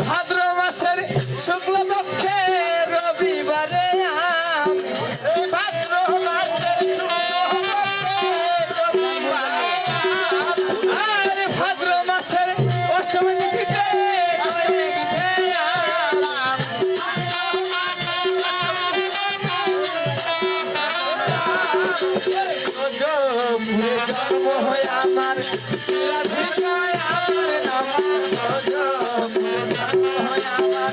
ভাদ্র মাসের শুক্ল পক্ষে রবিবারে ভাদ্র মাসের ভাদ্র মাসের অষ্টমী তিথিতে জন্ম হয় আমার শিরাধিকায় আমার নাম জন্ম হয় আমার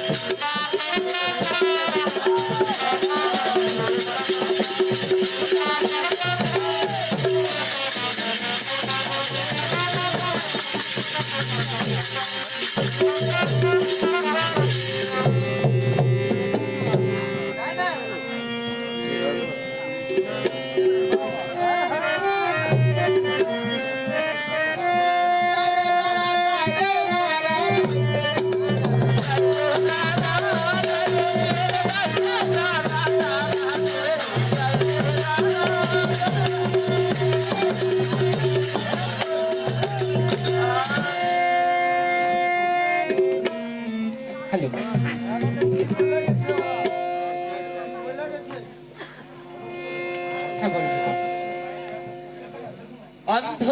অন্ধ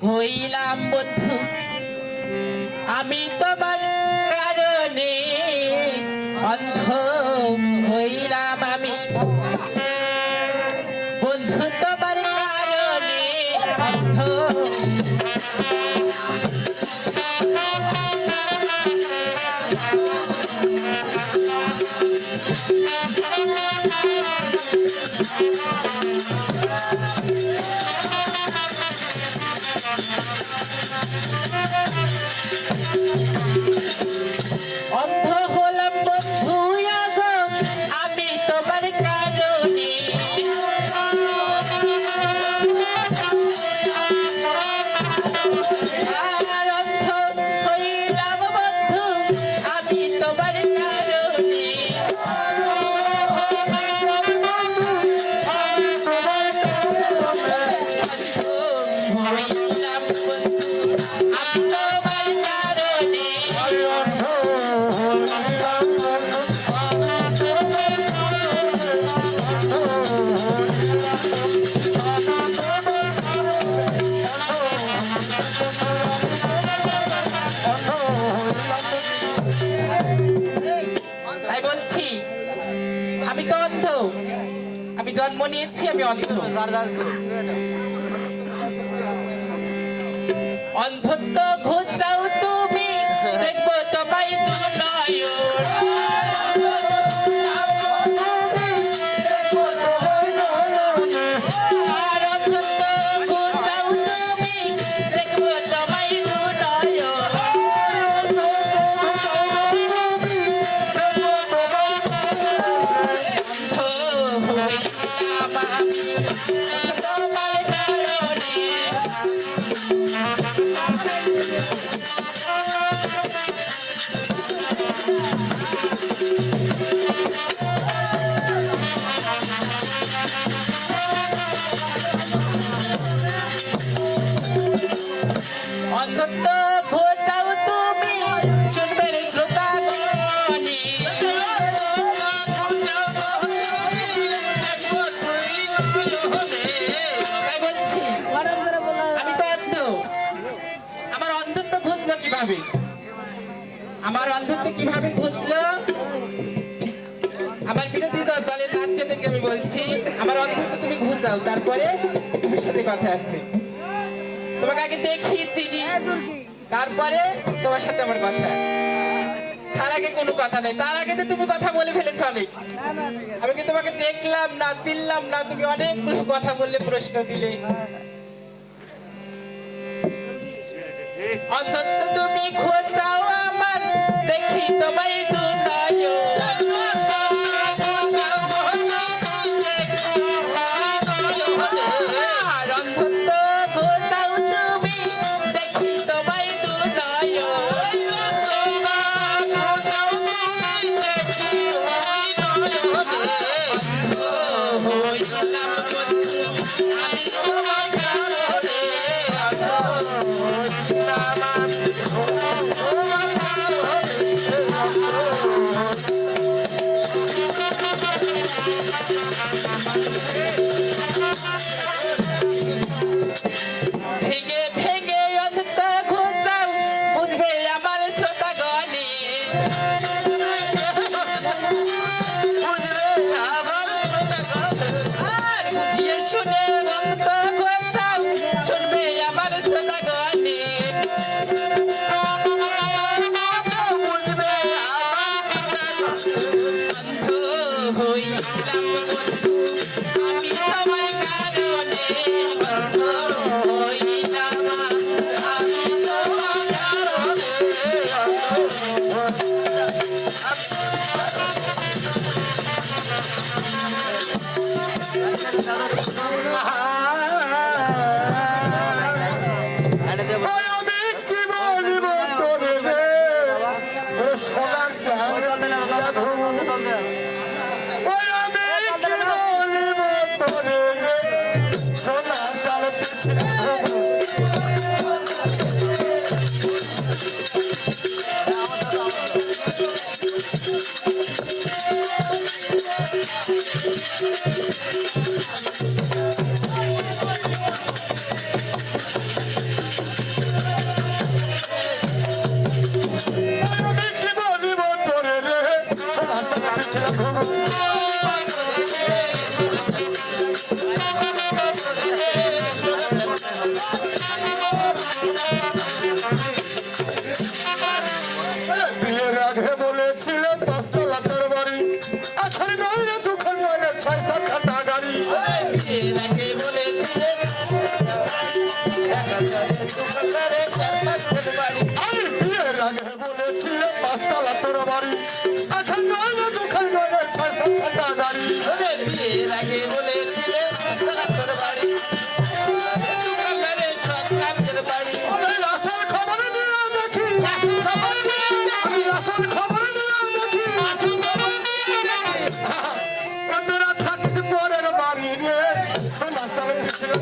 হইলাম বন্ধু আমি তোমার কারণে অন্ধ হইলাম আমি বন্ধু তোমার কারণে অন্ধ অন্ধ হলাম বন্ধু আগো আমি তোমার কারণে আর অন্ধ হইলাম বন্ধু আমি তোমার কারণে হইলাম বন্ধু আমি তোমার কারণে তাই বলছি আমি তো অন্ধ আমি জন্ম নিয়েছি আমি অন্ধ অন্ধত্ব ঘুচাও তুমি দেখবো তোমায় দু আর অন্ধত্ব ঘুচাও তুমি দেখবো তোমায় দু হইলাম আমি তোমার কারণে অন্ধত্ব ঘোচাও তুমি শুনবে শ্রোতা গণে বলছি আমি তো অন্ধ আমার অন্ধত্ব ঘুচলো কিভাবে আমার অন্ধত্ব কিভাবে ঘুচলো আমার বিরোধী দলের নাচছেদেরকে আমি বলছি আমার অন্ধত্ব তুমি ঘুচাও তারপরে তোমার সাথে কথা আছে তোমাকে আগে দেখি চিনি তারপরে তোমার সাথে আমার কথা তার আগে কোনো কথা নেই তার আগে তো তুমি কথা বলে ফেলে চলে আমি কি তোমাকে দেখলাম না চিনলাম না তুমি অনেক কথা বললে প্রশ্ন দিলে অন্তত তুমি খোঁজাও আমার দেখি তোমায় দু নয়ন আগে বলেছিলে 5 তলার বাড়ি, এখন নইলে দুখান নইলে 6-7 খানা গাড়ি। বিয়ের আগে বলেছিলে আর বিয়ের আগে বলেছিলে 5 তলার বাড়ি, এখন নইলে দুখান নইলে 6-7 খানা গাড়ি। বিয়ের আগে বলেছিলে বাড়ি বাড়ি আমি আসল খবর দিলাম দেখি, আমি আসল খবর দিলাম দেখি, তোরা থাকিস পরের বাড়ি রে, সোনা চাল পিছিয়ে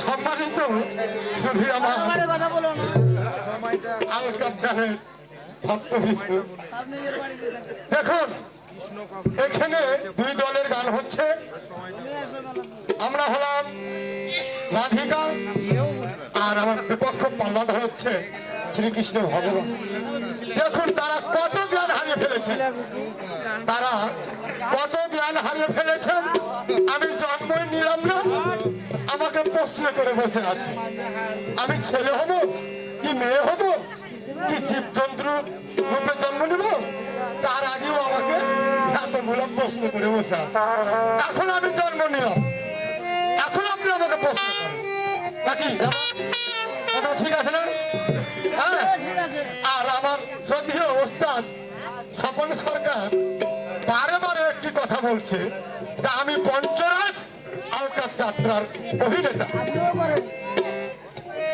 সম্মানিত শুধু আমার আলকাপ গানের ভক্তবৃন্দ, দেখুন এখানে 2 দলের গান হচ্ছে। আমরা হলাম রাধিকা আর আমার বিপক্ষ পাল্লাধর হচ্ছে শ্রীকৃষ্ণ ভগবান। দেখুন তারা কত জ্ঞান হারিয়ে ফেলেছেন, তারা কত জ্ঞান হারিয়ে ফেলেছেন। আমি জন্মই নিলাম না, আমাকে প্রশ্ন করে বসে আছে আমি ছেলে হব কি মেয়ে হব কি জীবজন্তু রূপে জন্ম নিব, তার আগেও আমাকে এতগুলো প্রশ্ন করে বসে আছে। এখন আমি জন্ম নিলাম, এখন আপনি আমাকে প্রশ্ন করেন নাকি? কথা ঠিক আছে না? হ্যাঁ। আর আমার শ্রদ্ধেয় ওস্তাদ স্বপন সরকার বারে বারে একটি কথা বলছে যে আমি পঞ্চরাজ আলকাপ যাত্রার অভিনেতা।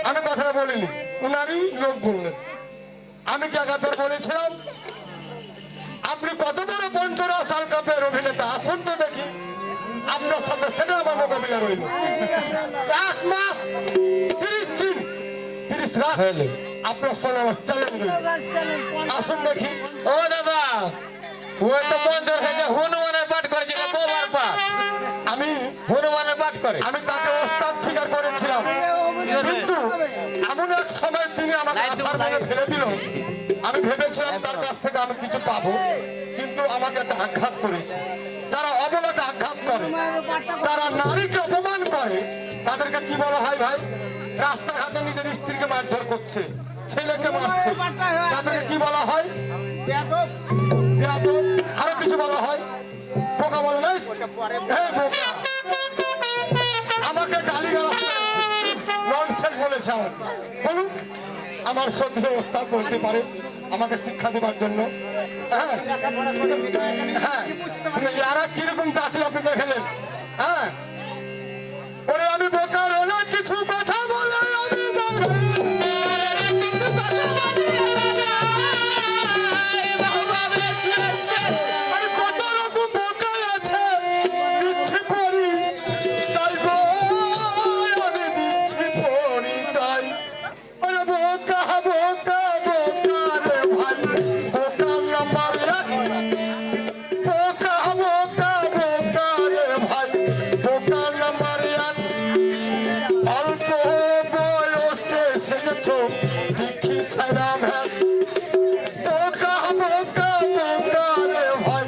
আমি কথাটা বলিনি, উনারই লোক বললেন। আমি কি একাধার বলেছিলাম আপনি কত বড় পঞ্চরাজ আলকাপের অভিনেতা, আসুন তো দেখি আপনার সাথে সেটা আমার মোকাবিলা রইল। 1 মাস 30 দিন 30 রাত আপনার সঙ্গে আমার চ্যালেঞ্জ রইল, আসুন দেখি। ও দাদা ওই তো পঞ্চর থেকে হনুমানের পাঠ করেছে বাবার পাঠ, আমি হনুমানের পাঠ করে আমি তাকে ওস্তাদ স্বীকার করেছিলাম, কিন্তু এমন এক সময় তিনি আমাকে আছাড় মেরে ফেলে দিল। আমি ভেবেছিলাম তার কাছ থেকে আমি কিছু পাবো, কিন্তু আমাকে একটা আঘাত করেছে। যারা অবলাকে আঘাত করে, যারা নারীকে অপমান করে, তাদেরকে কি বলা হয় ভাই? রাস্তাঘাটে নিজের স্ত্রীকে মারধর করছে, ছেলেকে মারছে, তাদেরকে কি বলা হয়? বেয়াদব। আরো কিছু বলা হয়, বোকা বলে নাই? এই বোকা আমাকে গালিগালাজ করেছে, ননসেন্স বলেছে আমাকে। বলুন আমার শ্রদ্ধেয় ওস্তাদ বলতে পারে আমাকে শিক্ষা দেবার জন্য। হ্যাঁ হ্যাঁ, ইয়ারা কিরকম জাতি আপনি দেখলেন? হ্যাঁ, ওরে আমি বোকা রোলা কিছু কথা বলে আমি কত রকম বোকা আছে, দিচ্ছি পরিচয় গো, আমি দিচ্ছি পরিচয়। ওরে বোকা বোকা বোকা রে ভাই, বোকা নাম্বার 1, বোকা বোকা বোকা রে ভাই, বোকা নাম্বার 1। অল্প বয়সে শিখেছো দেখি ছাড়া ভ্যাস, বোকা বোকা বোকা রে ভাই,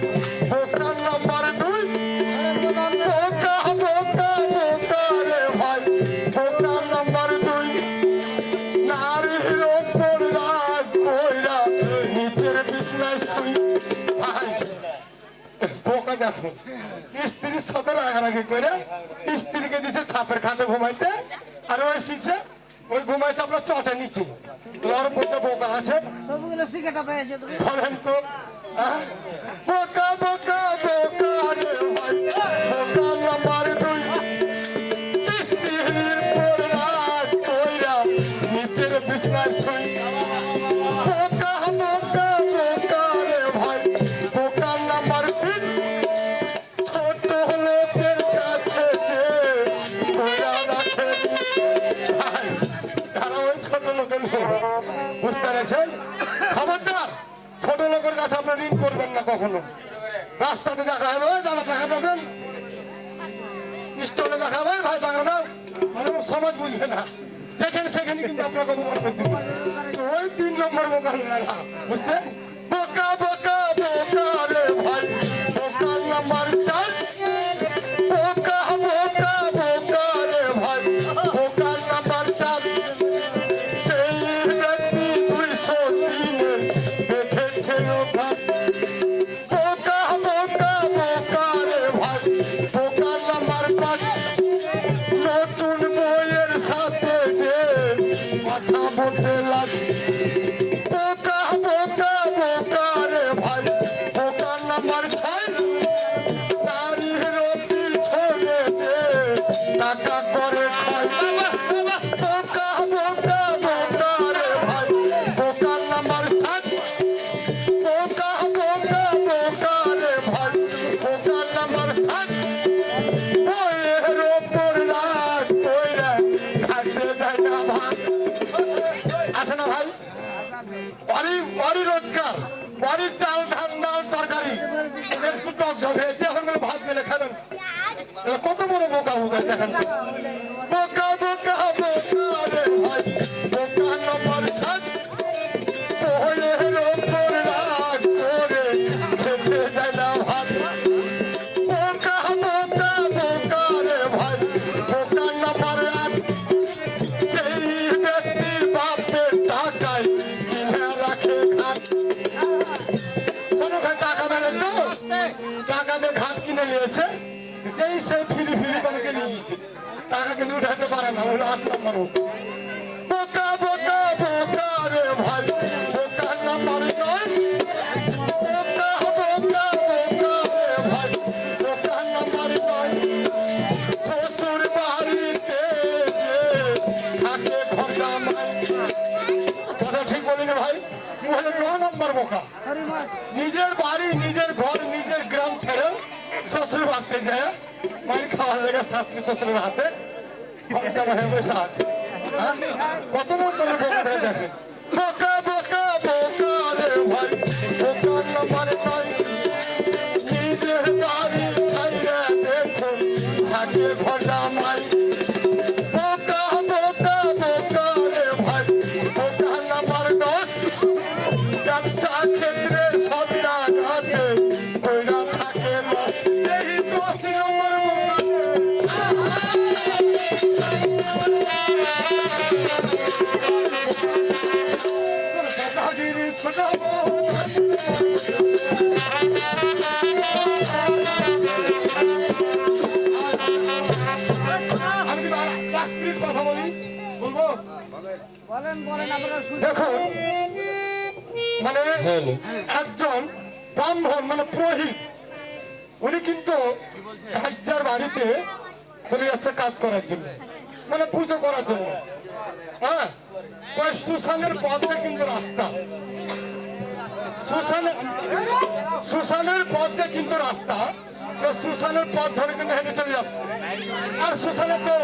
বোকা নাম্বার 2, বোকা বোকা বোকা রে ভাই, বোকা নাম্বার 2। নারীর ওপর রাগ কইরা নিচের বিছনায় শুই। ভাই বোকা দেখো, স্ত্রীর সাথে রাগারাগি করে স্ত্রীকে দিচ্ছে ছাপের খাটে ঘুমাইতে, আর ওই শিখছে ওই ঘুমাইছে আপনার চটে নিচে। ওর মধ্যে বোকা আছে বলেন তো? বোকা বোকা বোকা রে ভাই, বোকা নাম্বার 2। স্ত্রীর পর রাগ কইরা নিচের বিছনায় শুই। বোকা বোকা বোকা রে ভাই, বোকা নাম্বার 3। ছোট লোকের কাছে যে ওরা রাখে ভাই, তারা ওই ছোট লোকের লোক, বুঝতে পেরেছেন? খবরদার ছোট লোকের কাছে আপনি ঋণ করবেন না কখনো। রাস্তাতে দেখা হবে ওই দাদা টাকাটা দেন, স্টলে দেখা হবে ভাই টাকা দাও, মানে সমাজ বুঝবে না, যেখানে সেখানে কিন্তু আপনাকে অপমান করে দিবে। ওই 3 নম্বর বোকা লোকেরা, বুঝছেন? বোকা বোকা নাম্বার 6 নারীর পিছনে যে টাকা করে খায় বোকা বোকা বোকা রে ভাই বোকার নাম্বার 7 বোকা বোকা বোকা রে ভাই বোকার নাম্বার 7 বইয়ের ওপর রাগ কইরা খাইতে যায় না ভাই আছে না ভাই বাড়ি রোজগার বাড়ির চাল ধান ডাল তরকারি একটু টক ঝোল হয়েছে এখন বলে ভাত মেলে খাবেন এরা কত বড় বোকা বোঝায় দেখেন তো। বোকা বোকা বোকা রে ভাই বোকা নম্বর 7 বইয়ের ওপর রাগ করে খেতে যায় না ভাত বোকা বোকা বোকা রে ভাই বোকা নম্বর 8 এই ব্যক্তি বাপের টাকায় কিনে রাখে ঘাট কোনোখানে টাকা মেলে তো টাকা দিয়ে ঘাট কিনে নিয়েছে যেই সে ফিরি ফিরি বানিয়ে নিয়ে গেছে টাকা কিন্তু উঠাতে পারে না হলো 8 নম্বর বোকা বোকা বোকা রে ভাই বোকা নম্বর 9 বোকা বোকা বোকা রে ভাই বোকা নম্বর 9 শ্বশুর বাড়িতে যে থাকে ঘর জামাই কথা ঠিক বলিনি ভাই ও হলো 9 নম্বর বোকা নিজের বাড়ি নিজের ঘর নিজের গ্রাম ছেড়ে শ্বশুর বাড়িতে যায় মায়ের খাওয়ার লেগে শাস্ত্রী শ্বশুরের হাতে ঘর জামাই হয়ে বসে আছে হ্যাঁ? কত নম্বর বোকা রে দেখেন বোকা বোকা বোকা রে ভাই বোকা নম্বর 9 নিজের বাড়ি ছাইরে দেখুন থাকে ঘর জামাই বোকা বোকা বোকা রে ভাই বোকা নম্বর 10 ব্যবসা ক্ষেত্রে সব জায়গাতে কইরা থাকে না এই 10 নম্বর দাদাগিরি ছোট আমি কিন্তু আর 1 মিনিট কথা বলি বলবো দেখুন মানে একজন ব্রাহ্মণ মানে পুরোহিত উনি কিন্তু কার্যার বাড়িতে চলে যাচ্ছে কাজ করার জন্য মানে পুজো করার জন্য হ্যাঁ তো শ্মশানের পথে কিন্তু রাস্তা শ্মশানের পথে কিন্তু রাস্তা তো শ্মশানের পথ ধরে কিন্তু হেঁটে চলে যাচ্ছে আর শ্মশানে তো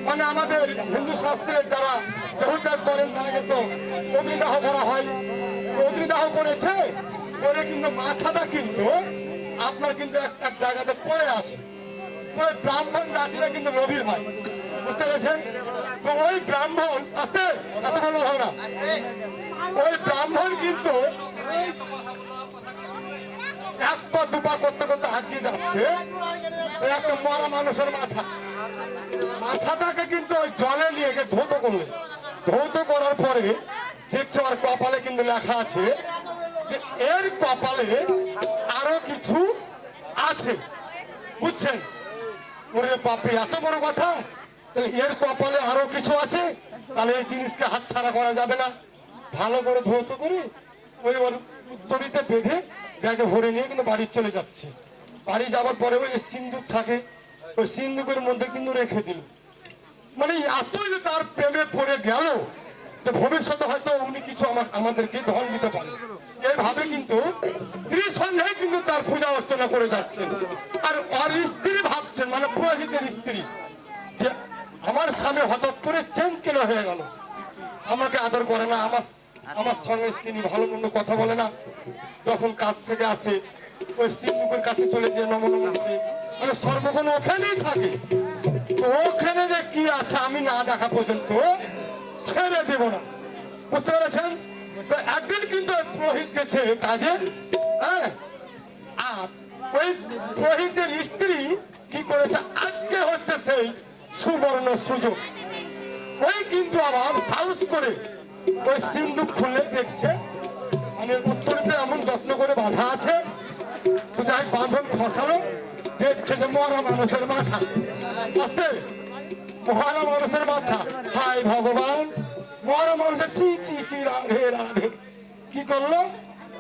মানে আমাদের হিন্দু শাস্ত্রের যারা দেহত্যাগ করেন তাদেরকে তো অগ্নিদাহ করা হয় অগ্নিদাহ করেছে করে কিন্তু মাথাটা কিন্তু আপনার কিন্তু এক জায়গাতে পড়ে আছে তো ওই ব্রাহ্মণ জাতিরা কিন্তু রবির হয় বুঝতে পেরেছেন তো ওই ব্রাহ্মণ আসতে এত বলবো হবে না ওই ব্রাহ্মণ কিন্তু 1 পা 2 পা করতে করতে হাঁটিয়ে যাচ্ছে ওই একটা মরা মানুষের মাথাটাকে কিন্তু ওই জলে নিয়ে গিয়ে ধৌত করলেন ধৌত করার পরে দেখছো আর কপালে কিন্তু লেখা আছে যে এর কপালে আরো কিছু আছে বুঝছেন ওরে বাপরে এত বড় কথা তাহলে এর কপালে আরো কিছু আছে তাহলে এই জিনিসকে হাতছাড়া করা যাবে না ভালো করে ধৌত করে ওই উত্তরিতে বেঁধে ব্যাগে ভরে নিয়ে কিন্তু বাড়ি চলে যাচ্ছে বাড়ি যাওয়ার পরে ওই সিন্দুক থাকে ওই সিন্দুকের মধ্যে কিন্তু রেখে দিল মানে এতই যে তার প্রেমে পড়ে গেল যে ভবিষ্যতে হয়তো উনি কিছু আমাদেরকে ধন দিতে পারে এইভাবে কিন্তু ত্রিসন্ধ্যায় কিন্তু তার পূজা অর্চনা করে যাচ্ছেন আর ওর স্ত্রী ভাবছেন মানে পুরোহিতের স্ত্রী যে আমার স্বামী হঠাৎ করে চেঞ্জ কেন হয়ে গেল আমাকে আদর করে না আমার সঙ্গে তিনি ভালো মন্দ কথা বলে না যখন কাজ থেকে আসে ওই সিন্ধুকের কাছে চলে গিয়ে নমন করে মানে সর্বক্ষণ ওখানেই থাকে তো ওখানে যে কি আছে আমি না দেখা পর্যন্ত ছেড়ে দেব না বুঝতে পেরেছেন তো একদিন কিন্তু পুরোহিত গেছে কাজে হ্যাঁ আর ওই পুরোহিতের স্ত্রী কি করেছে আজকে হচ্ছে সেই সুবর্ণ সুযোগ ওই কিন্তু আবার সাহস করে ওই সিন্দুক খুলে দেখছে মানে উত্তরিতে এমন যত্ন করে বাঁধা আছে তো যাই বাঁধন খসালো দেখছে যে মরা মানুষের মাথা আসতে মরা মানুষের মাথা হায় ভগবান মরা মানুষের চি চি চি রাধে রাধে কি করলো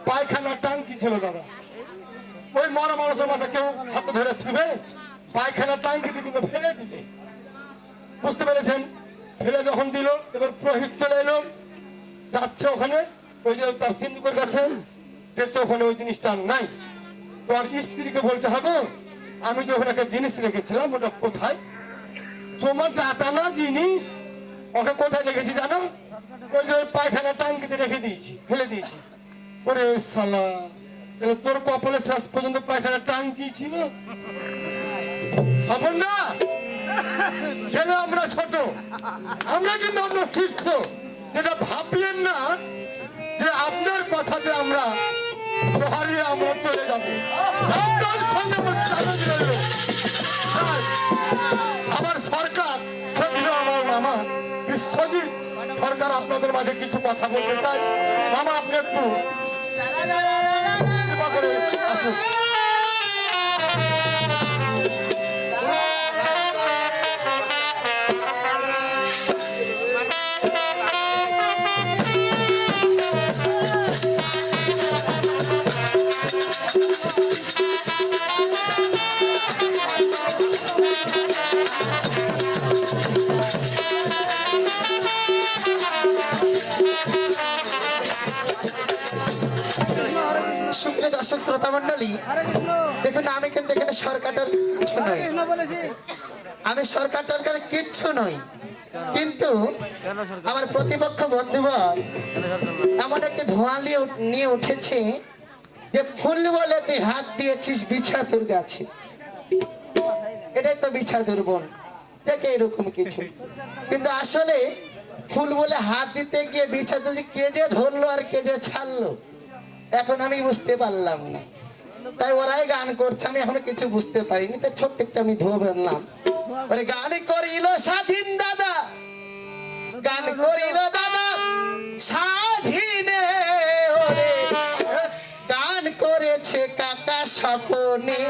পায়খানার টাঙ্কি ছিল দাদা ওই মরা মানুষের মাথা কেউ হাতে ধরে থুবে, পায়খানা টাঙ্কিতে কিন্তু ফেলে দিবে, বুঝতে পেরেছেন? ফেলে যখন দিল, এবার পুরোহিত চলে এলো, যাচ্ছে ওখানে ওই যে তার সিন্ধুকের কাছে, দেখছে ওখানে ওই জিনিসটা আর নাই। তো আর স্ত্রীকে বলছে, হাগো আমি যে ওখানে একটা জিনিস রেখেছিলাম, ওটা কোথায়? তোমার দাতা না জিনিস, ওকে কোথায় রেখেছি জানো? ওই যে ওই পায়খানা টাঙ্কিতে রেখে দিয়েছি, ফেলে দিয়েছি। ওরে শালা, তাহলে তোর কপালে শেষ পর্যন্ত পায়খানা টাঙ্কি ছিল। সফল না ছেলে, আমরা ছোট, আমরা কিন্তু আপনার শীর্ষ। যেটা ভাবলেন না যে আপনার কথাতে আমরা প্রহারে আমরা চলে যাবো, আপনার সঙ্গে আমার চ্যালেঞ্জ রইল। আর আমার সরকার, সঙ্গে আমার মামা বিশ্বজিৎ সরকার আপনাদের মাঝে কিছু কথা বলতে চাই। মামা আপনি একটু কৃপা করে আসুন। সুপ্রিয় দর্শক শ্রোতা মন্ডলী, দেখুন আমি কিন্তু এখানে সরকারের কিছু নই, আমি সরকারের কিচ্ছু নই, কিন্তু আমার প্রতিপক্ষ বন্ধুবর এমন একটি ধোঁয়া নিয়ে উঠেছে যে ফুল বলে তুই হাত দিয়েছিস বিছাতুর গাছে, এটাই তো বিছাতুর বোন, দেখে এরকম কিছু। কিন্তু আসলে ফুল বলে হাত দিতে গিয়ে বিছাতু কে যে ধরলো আর কে যে ছাড়লো এখন আমি বুঝতে পারলাম না। তাই ওরাই গান করছে, আমি এখনো কিছু বুঝতে পারিনি। তাই ছোট্ট একটা আমি ধোয়া বেরলাম, গান করিল স্বাধীন দাদা, গান করিল দাদা স্বাধীনে, ওরে গান করেছে কাকা স্বপনে।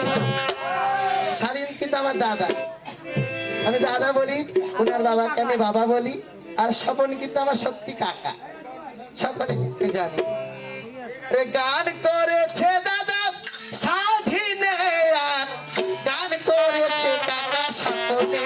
স্বাধীন কিন্তু আমার দাদা, আমি দাদা বলি, ওনার বাবাকে আমি বাবা বলি, আর স্বপন কিন্তু আমার সত্যি কাকা, সকলে কিন্তু জানি। গান করেছে দাদা স্বাধীনে, গান করেছে কাকা স্বপনে।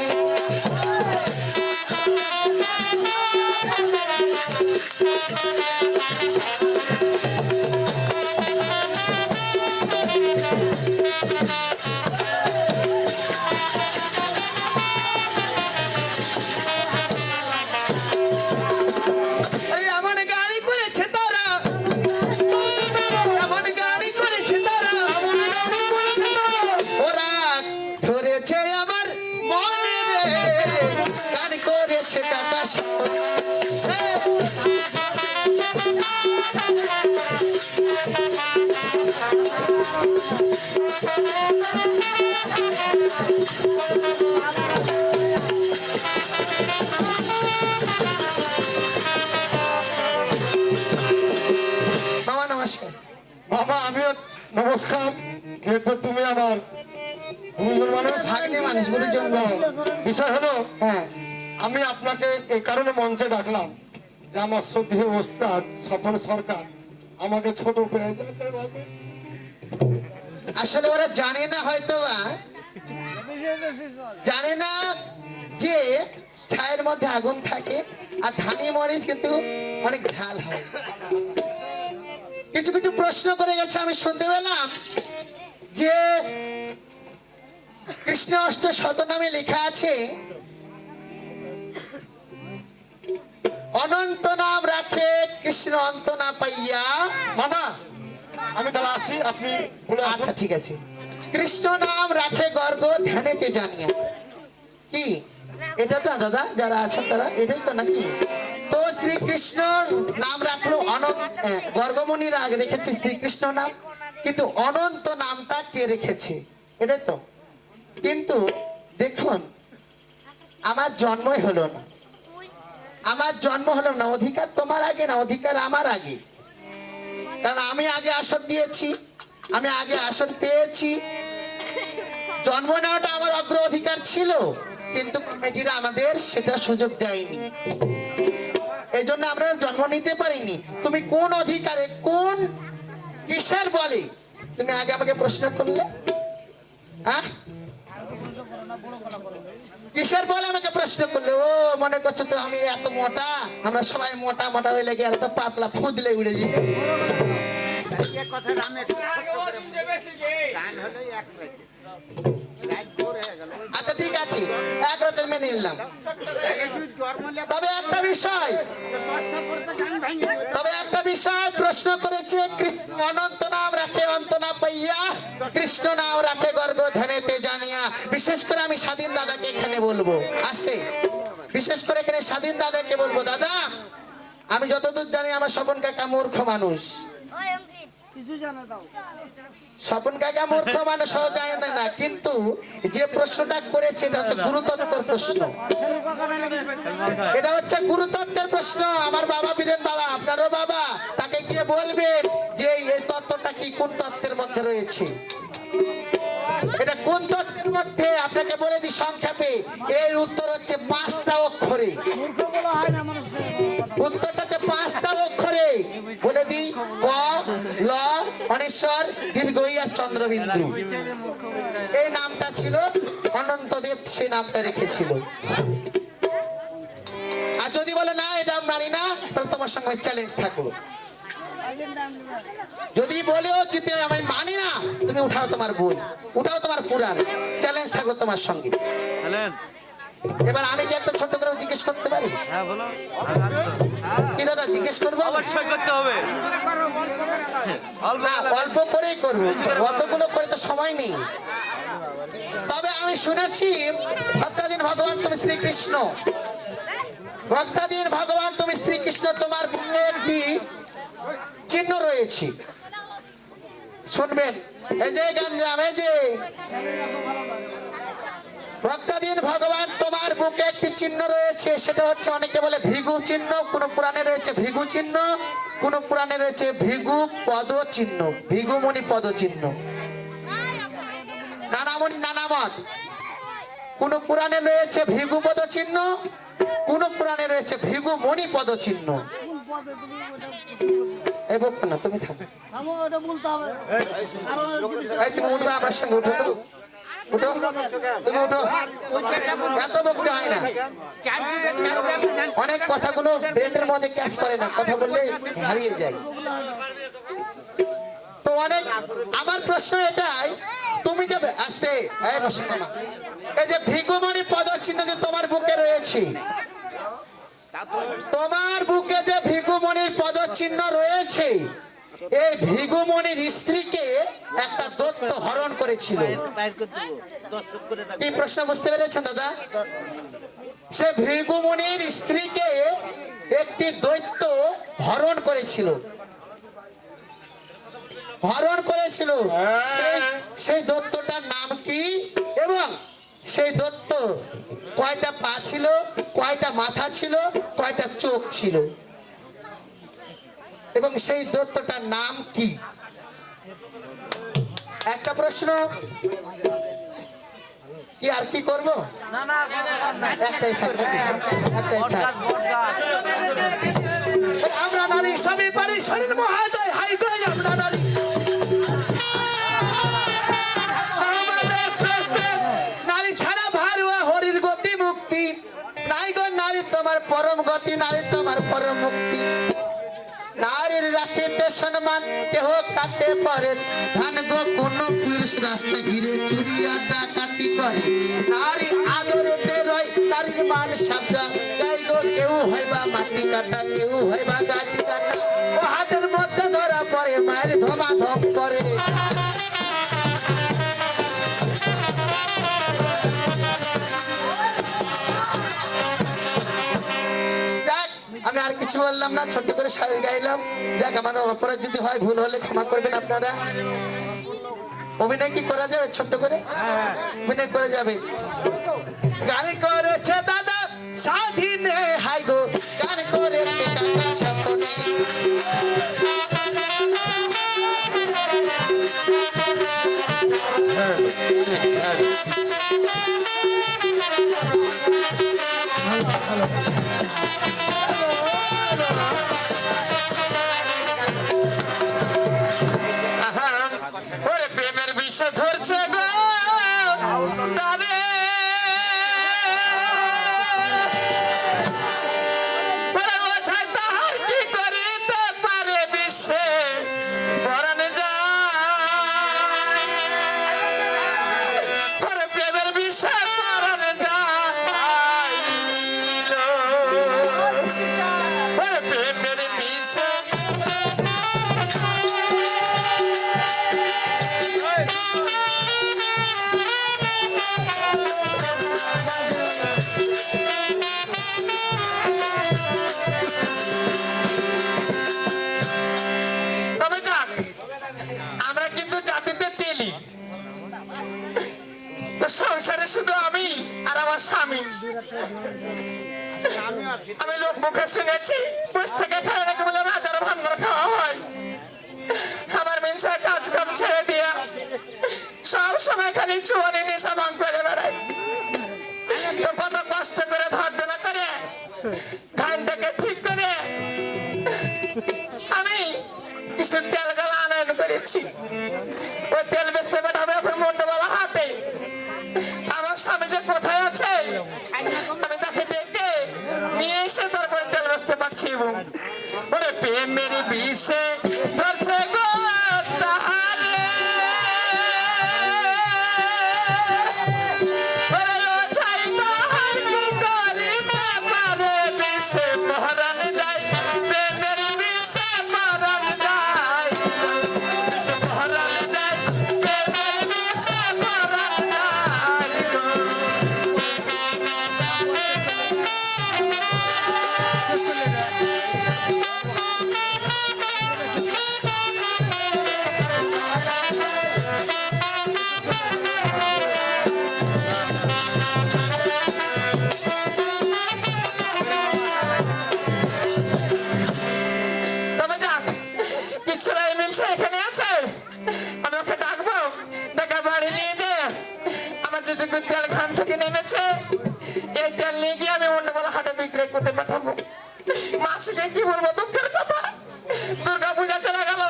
মামা আমিও নমস্কার। যেহেতু তুমি আমার গুরুজন মানুষ, মানুষ গুরুজন, বিষয় হলো হ্যাঁ আমি আপনাকে এই কারণে মঞ্চে ডাকলাম যে আমার শ্রদ্ধেয় ওস্তাদ স্বপন সরকার আমাকে ছোট পেয়ে যেতে হবে। আসলে ওরা জানে না, হয়তো জানে না যে ছায়ের মধ্যে আগুন থাকে আর ধানি মরিচ কিন্তু অনেক ঝাল হয়। কিছু কিছু প্রশ্ন করে গেছে, আমি শুনতে পেলাম যে কৃষ্ণ অষ্ট শতনামে লেখা আছে অনন্ত নাম রাখে কৃষ্ণ অন্ত না পাইয়া। মামা আমি তাহলে আসি, আপনি বলে আসুন। আচ্ছা ঠিক আছে। কৃষ্ণ নাম রাখে গর্গ ধ্যানেতে জানিয়া, কি এটা তো দাদা যারা আছেন তারা এটাই তো নাকি? তো শ্রীকৃষ্ণ নাম রাখলো গর্গমণিরা আগে রেখেছে শ্রীকৃষ্ণ নাম, কিন্তু অনন্ত নামটা কে রেখেছে? এটাই তো। কিন্তু দেখুন আমার জন্মই হলো না, আমার জন্ম হলো না, অধিকার তোমার আগে না, অধিকার আমার আগে। কারণ আমি আগে আসর দিয়েছি, আমি আগে আসর পেয়েছি, জন্ম নেওয়াটা আমার অগ্র অধিকার ছিল, কিন্তু কমিটিরা আমাদের সেটা সুযোগ দেয়নি, এই জন্য আমরা জন্ম নিতে পারিনি। তুমি কোন অধিকারে, কোন কিসের বলে তুমি আগে আমাকে প্রশ্ন করলে? হ্যাঁ, কিসের বলে আমাকে প্রশ্ন করলে? ও মনে করছো তো আমি এত মোটা, আমরা সবাই মোটা মোটা হয়ে লেগে এত পাতলা ফুদলে উড়ে যাবে। আচ্ছা ঠিক আছে, এক রাতের মেনে নিলাম। তবে একটা বিষয় প্রশ্ন করেছে, অনন্ত নাম রাখে অন্ত না পাইয়া, কৃষ্ণ নাম রাখে গর্গ ধ্যানেতে জানিয়া। বিশেষ করে আমি স্বাধীন দাদাকে এখানে বলবো, আসতে বিশেষ করে এখানে স্বাধীন দাদাকে বলবো, দাদা আমি যতদূর জানি আমার স্বপন কাকা মূর্খ মানুষ। স্বপন কাকা মূর্খ মানুষ জানে না, কিন্তু যে প্রশ্নটা করেছে এটা হচ্ছে গুরুতত্ত্বের প্রশ্ন। এটা হচ্ছে গুরুতত্ত্বের প্রশ্ন। আমার বাবা বীরেন বাবা, আপনারও বাবা, তাকে গিয়ে বলবেন যে এই তত্ত্বটা কি, কোন তত্ত্বের মধ্যে রয়েছে, এটা কোন তত্ত্বের মধ্যে। আপনাকে বলে দিই সংক্ষেপে, এর উত্তর হচ্ছে 5টা অক্ষরে। উত্তরটা হচ্ছে 5টা অক্ষরে। বলে দিই, ক, ল, অনেশ্বর, দীর্ঘ ই আর চন্দ্রবিন্দু। এই নামটা ছিল অনন্তদেব, সেই নামটা রেখেছিল। আর যদি বলে না এটা আমি মানি না, তাহলে তোমার সঙ্গে চ্যালেঞ্জ থাকলো। যদি বলেও যদি আমি মানি না, তুমি উঠাও তোমার বই, উঠাও তোমার পুরাণ, চ্যালেঞ্জ থাকলো তোমার সঙ্গে। এবার আমি কি একটা ছোট করে জিজ্ঞেস করতে পারি? হ্যাঁ বলো। কি দাদা জিজ্ঞেস করবো? অবশ্যই করতে হবে। না, অল্প করেই করবো, অতগুলো করে তো সময় নেই। তবে আমি শুনেছি ভক্তাধীন ভগবান তুমি শ্রীকৃষ্ণ, ভক্তাধীন ভগবান তুমি শ্রীকৃষ্ণ, তোমার বুকে একটি চিহ্ন রয়েছে। শুনবেন, এই যে গঞ্জাম, এই যে ভক্তাধীন ভগবান তোমার বুকে একটি চিহ্ন রয়েছে, সেটা হচ্ছে অনেকে বলে ভৃগু চিহ্ন, কোন পুরাণে রয়েছে ভৃগু চিহ্ন, কোন পুরাণে রয়েছে ভৃগু পদ চিহ্ন, ভৃগুমণি পদ চিহ্ন। নানামণি নানামত, কোন পুরাণে রয়েছে ভৃগু পদ চিহ্ন, কোন পুরাণে রয়েছে ভৃগুমণি পদ চিহ্ন। এই বকো না, তুমি থামো। এই তুমি উঠবে আমার সঙ্গে, উঠো তো, উঠো, তুমি উঠো। এত বকতে হয় না, অনেক কথাগুলো ব্রেনের মধ্যে ক্যাচ করে না, কথা বললে হারিয়ে যায়। তো অনেক, আমার প্রশ্ন এটাই, তুমি যে আসতে এই যে ভৃগুমণি পদ চিহ্ন যে তোমার বুকে রয়েছে, তোমার বুকে যে ভৃগুমণির পদ চিহ্ন রয়েছে, এই ভৃগুমণির স্ত্রীকে একটা দৈত্য হরণ করেছিল। এই প্রশ্ন বুঝতে পেরেছেন দাদা? সে ভৃগুমণির স্ত্রীকে একটি দৈত্য হরণ করেছিল, হরণ করেছিল। সেই দৈত্যটার নাম কি, এবং সেই দৈত্য কয়টা পা ছিল, কয়টা মাথা ছিল, কয়টা চোখ ছিল, এবং সেই দৈত্যটার নাম কি? একটা প্রশ্ন কি, আর কি করব? একটাই থাকবে, একটাই থাক। আমরা নারী সবই পারি, শরীর মহাদয় হাই গো, আমরা নারী নারী ছাড়া ভারুয়া হরির গতি মুক্তি নাই গো, নারী তোমার পরম গতি, নারী তোমার পরম মুক্তি। নারীর রাখিতে সম্মান কেহ কাটে পরে, ধান গো কোন পুরুষ রাস্তা ঘিরে চুরিয়া ডাকাতি করে। নারী আদরেতে রয়, নারীর মান সাবজা গাই গো, কেউ হইবা মাটি কাটা, কেউ হইবা গাটি কাটা, ও হাতের মধ্যে ধরা পড়ে, মায়ের ধমা ধম করে। আমি আর কিছু বললাম না, ছোট্ট করে শাড়ি গাইলাম। যাক, আমার অপরাধ যদি হয়, ভুল হলে ক্ষমা করবেন আপনারা। অভিনয় কি করা যাবে? ছোট্ট করে অভিনয় করা যাবে। গান করেছে দাদা স্বাধীনে, হাই গো গান করেছে কাকা সপনে। ঘরে শুধু আমি আর আমার স্বামী। আমি লোক মুখে শুনেছি বস থেকে খায় নাকি বলে রাজার ভান্ডার খাওয়া হয়। আমার মিনসা কাজ কাম ছেড়ে দিয়া সব সময় খালি চুয়ানি নেশা ভাঙ করে বেড়ায়। তো কত কষ্ট করে ধরবে না করে ধানটাকে ঠিক করে আমি কিছু তেল গালা আনয়ন করেছি। ওই তেল বেচতে পাঠাবে এখন মন্ডবালা হাটে। আমার স্বামী যে কোথায় আছে আমি তাকে ডেকে নিয়ে এসে তারপরে তেল বেচতে পারছি। ওরে প্রেমের বিষে ধরছে গো তাহারে, ওরে ও চাই তাহার কি করিতে পারে, বিষে মরণ যায় প্রেমের বিষে মরণ যায়, বিষে মরণ যায় প্রেমের বিষে মরণ যায় গো। তবে যাক কিছু নাই মিলছে এখানে আছে। আমি ওকে ডাকবো, ডাকা বাড়ি নিয়ে যে আমার যেটুকু তেল খান থেকে নেমেছে এই তেল নিয়ে গিয়ে আমি অন্যবেলা হাটে বিক্রি করতে পাঠাবো। মাসিকে কি বলবো দুঃখের কথা, দুর্গা পূজা চলে গেল,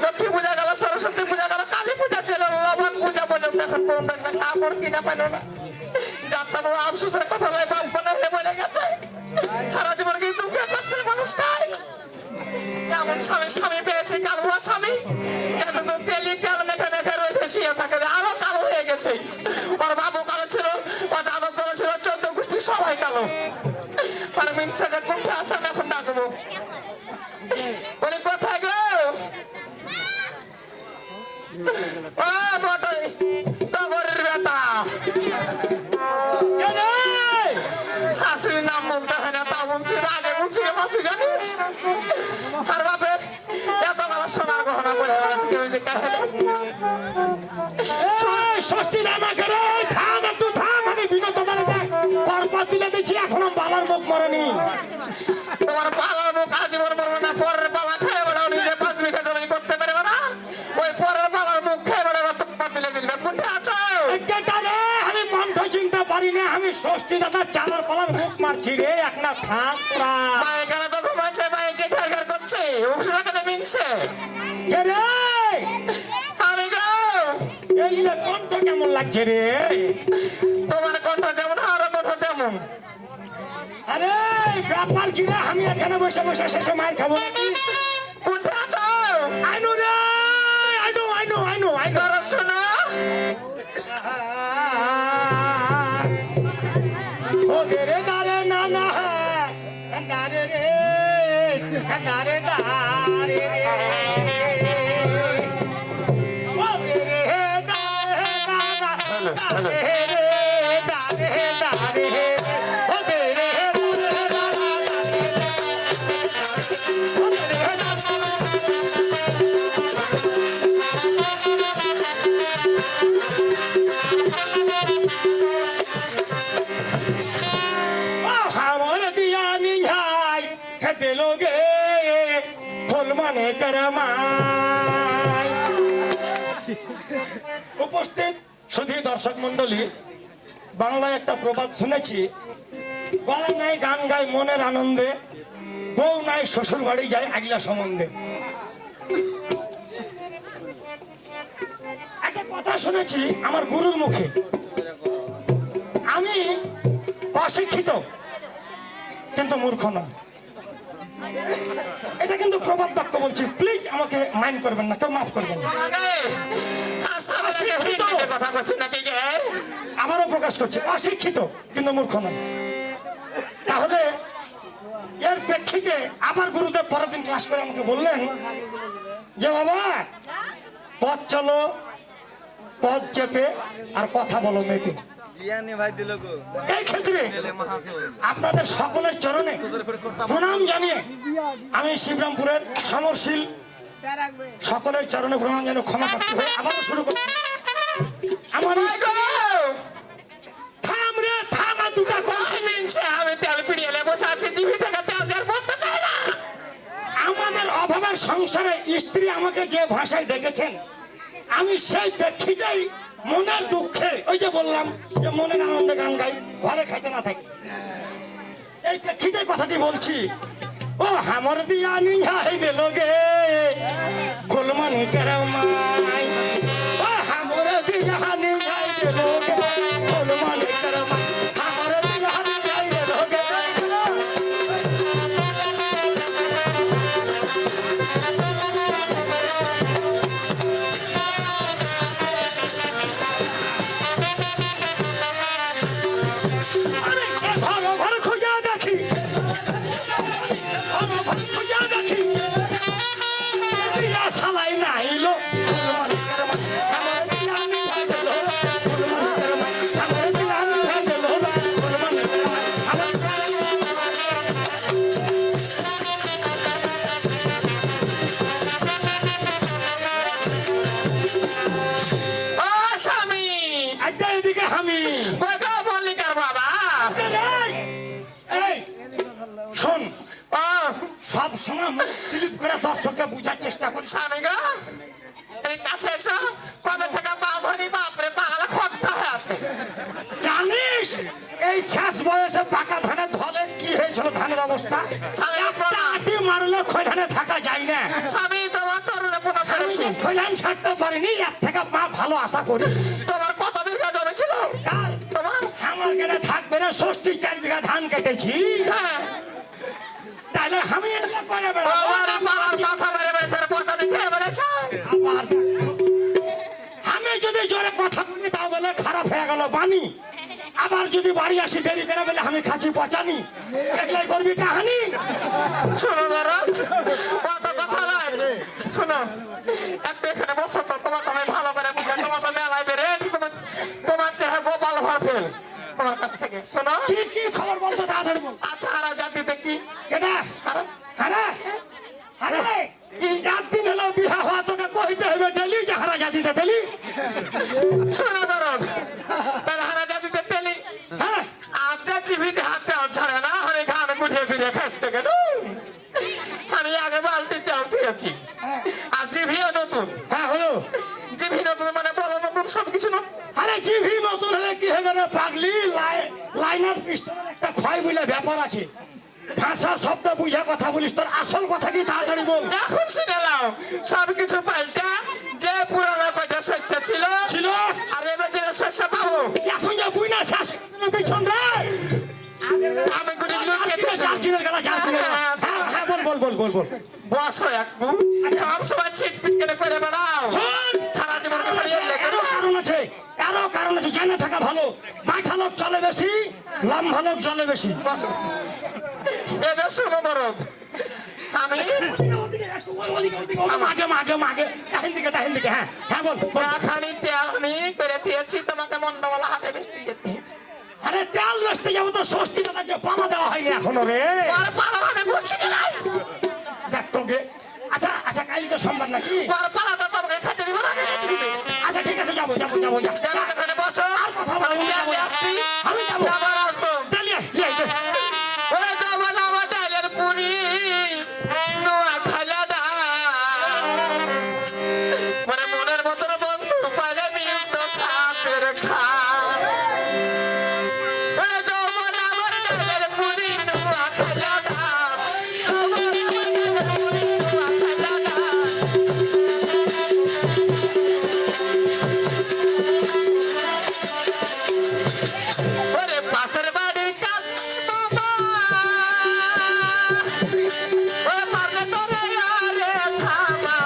লক্ষ্মী পূজা গেল, সরস্বতী পূজা গেল, কালী পূজা চলে গেল, লবণ পূজা পর্যন্ত এখন পর্যন্ত একটা কাপড় কিনা পেল না। যাত্রা বড় আফসোসের কথা নয়, বাপ মনে হয়ে মরে গেছে। সারা জীবন কি দুঃখে করছে মানুষটাই। এমন স্বামী স্বামী পেয়েছে কালুয়া স্বামী, এত তো তেলি তেল মেখে মেখে রয়েছে শুয়ে থাকে, আরো কালো হয়ে গেছে। ওর বাবু কালো ছিল, ওর দাদু কালো ছিল, 14 গোষ্ঠী সবাই কালো। আর মিনসা যে কোনটা আছে আমি এখন ডাকবো। বলি কোথায় গো? ও বটে টগরের বেটা, শাশুড়ির নাম বলতে হয় না তা বলছি, আগে বলছি মাসি জানিস আর বাপের এত গলা সোনার গহনা পরে আছে কেউ দেখা হলো। ষষ্ঠী নামা করে থাম, একটু থাম, আমি বিনত দাঁড়াতে পরপর তুলে দিচ্ছি, এখনো বালার মুখ মরেনি। তোমার পালার মুখ আজীবন মরবে না, পরের পালা খেয়ে বেড়াও, নিজে 5 বিঘা জমি করতে পারবে না, ওই পরের পালার মুখ খেয়ে বেড়াবে তোমার তুলে দিলবে। কোথায় আছো? একেবারে আমি কণ্ঠ চিনতে পারি না, আমি ষষ্ঠী দাদা চালার পালার মুখ মারছি রে, একটা থাম প্রাণ। মায়ের গেলে তো ঘুমাচ্ছে, মায়ের যে ঘর ঘর করছে ওষুধ কেন মিনছে। কে রে? আমি গো, এই যে কণ্ঠ কেমন লাগছে রে? তোমার কণ্ঠ যেমন আরো কণ্ঠ তেমন। আরে ব্যাপার কি রে, আমি এখানে বসে বসে শেষে মার খাবো নাকি? কোথায় আছো? আইনু রে, আইনু। ধরো শোনো, ও রে দারে না না দারে রে দারে দারে রে ও রে দারে দারে রে দারে দারে ও রে আমার দিয়া নিহাই খেতে লোগে ফুল মানে করমাই। উপস্থিত শুধু দর্শক মন্ডলী, বাংলায় একটা প্রবাদ শুনেছি, গলা নাই গান গায় মনের আনন্দে, বউ নাই শ্বশুর বাড়ি যায় আগলা সম্বন্ধে। একটা কথা শুনেছি আমার গুরুর মুখে, আমি অশিক্ষিত কিন্তু মূর্খ নয়। এটা কিন্তু প্রবাদ বাক্য বলছি, প্লিজ আমাকে মাইন্ড করবেন না, কেউ মাফ করবেন না। কথা বলছি নাকি গে? আবারও প্রকাশ করছি, অশিক্ষিত কিন্তু মূর্খ নয়। তাহলে এর প্রেক্ষিতে আবার গুরুদেব পরের দিন ক্লাস করে আমাকে বললেন যে বাবা পথ চলো, পথ চেপে আর কথা বলো মেপে। এই ক্ষেত্রে আপনাদের সকলের চরণে প্রণাম জানিয়ে আমি শিবরামপুরের সমরশীল সকলের চরণে প্রণাম জানিয়ে ক্ষমা করতে হয়ে আবারও শুরু করছি। আমার ওই গো, দুটা আমি তেল পিড়িয়ে বসে আছি, জিভি থেকে তেল ঝাড় পড়তে চাই না। আমাদের অভাবের সংসারে স্ত্রী আমাকে যে ভাষায় ডেকেছেন, আমি সেই প্রেক্ষিতেই মনের দুঃখে, ওই যে বললাম যে মনের আনন্দে গান গাই, ঘরে খাইতে না থাকি, এই প্রেক্ষিতে কথাটি বলছি। ও হামর দিয়া নিহাই দিল গে গোলমান করমাই, ও হামর দিয়া নিহাই দিল গে গোলমান করমাই, হামর দিয়া নিহাই দিল গে। আরে ঘর ঘর খুঁজা দেখি, ঘর ঘর খুঁজা দেখি, দিয়া সালাই নাইলো গোলমান করমাই, হামর দিয়া নিহাই দিল গোলমান করমাই, হামর দিয়া নিহাই দিল গোলমান করমাই, হামর। ও স্বামী, আচ্ছা এদিকে আমি কথা বললি কার বাবা? এই শোন, ও সব সময় মুখ স্লিপ করে দর্শককে বোঝার চেষ্টা করিস। স্বামী গো, এই কাছে এসো, কবে থেকে পা ধরি, বাপরে পাগলা খট্টা হয়ে আছে। জানিস এই শেষ বয়সে পাকা ধানের ধলে কি হয়েছিল ধানের অবস্থা? স্বামী একটা আটি মারলে খৈধানে থাকা যায় না। স্বামী তোমার তরুণে পুনঃ আমি করেছি। তো খৈধান ছাড়তে পারিনি, এর থেকে মা ভালো আশা করি। তোমার কত বিঘা জমি ছিল? কার? তোমার? আমার কেনে থাকবে না, 64 বিঘা ধান কেটেছি। হ্যাঁ। তাহলে আমি এগুলো করে বেড়াবো। আমার পালার মাথা মেরে বেড়েছে, পচা দেখে বেড়েছে। আবার আমি যদি জোরে কথা বলি তাও বলে খারাপ হয়ে গেল বাণী, আবার যদি বাড়ি আসি দেরি করে বলে আমি খাচ্ছি পচানি, এগুলাই করবি কাহানি। শোনো ধরো, কত কথা নয়। শোনো, একটু এখানে বসো তো, তোমাকে আমি ভালো করে বুঝে, তোমার তো মেলায় বেড়ে, তোমার চেহারা গোপাল ভার্ফেল তোমার কাছ থেকে। শোনো, কি কি খবর বলতো তাড়াতাড়ি বল। আচ্ছা আর জাতিতে কি? কেটা আরে, আরে আরে কি একদিন হলো বিহা হওয়া, তোকে কইতে হবে ডেলি যে হারা জাতিতে ডেলি। শোনো ধরো, তাহলে হারা জাতিতে তেলি হ্যাঁ আচ্ছা চিবিতে হাতে ছাড়ে না, আমি ঘাড় গুটিয়ে ফিরে খাসতে কেন? আমি আগে বালতি তেল দিয়েছি, আর জিভিও নতুন। হ্যাঁ হলো। জিভি নতুন মানে বলো নতুন, সবকিছু নতুন। আরে জিভি নতুন হলে কি হবে রে পাগলি, লাইনার পিস্টনের একটা ক্ষয় বলে ব্যাপার আছে, ভাষা শব্দ বুঝে কথা বলিস, তোর আসল কথা কি তাড়াতাড়ি বল। এখন শুনে নাও, সবকিছু পাল্টা, যে পুরানো কয়টা শস্য ছিল ছিল আর এবার যে শস্য পাবো, এখন যে বুঝনা শেষ করে পিছন রে। আমি গুলি লুকিয়ে দিয়েছি। জার্কিনের গেলা জার্কিনের গেলা। হ্যাঁ হ্যাঁ বল বল বল বল বল। বসো একটু, সব সময় ছিটপিট করে বেড়াও, শোন, সারা জীবন হারিয়ে আরো কারণ আছে, আরো কারণ আছে, জানা থাকা ভালো। বাঁঠা লোক চলে বেশি, লম্বা লোক চলে বেশি। বসো। এবার শোনো দরদ, আমি মাঝে মাঝে মাঝে ডাহিন দিকে হ্যাঁ হ্যাঁ বল বল। খানি তেল আমি করে দিয়েছি, তোমাকে মন্ডবলা হাতে বেশি যেতে। আরে তেল বেচতে যাবো তো, ষষ্ঠী টাকা যে পালা দেওয়া হয়নি এখনো রে। আর পালা হাতে বসতে গেলাই, দেখ তোকে। আচ্ছা আচ্ছা কালি তো সোমবার নাকি? আর পালাটা তোমাকে খেতে দিব না, আমি খেতে দিবে। আচ্ছা ঠিক আছে যাবো যা জানো তো এখানে বসো, আর কথা বলবো না, আমি আসছি, আমি যাবো। আবার আসবো। ডালিয়া লিয়ে আয়, দে। ওরে যাবো না আমার ডালের পুরি, নোয়া খালা না। মানে মনের মতন বন্ধু পাইলে নিয়ত খাপের খা। ওরে যাবো না আমার ডালের পুরি, নোয়া খালা না। যাবো না আমার ডালের পুরি, নোয়া খালা না। ওরে পাশের বাড়ি কাজ বাবা, ওরে পারলে তোরে আরে থামা।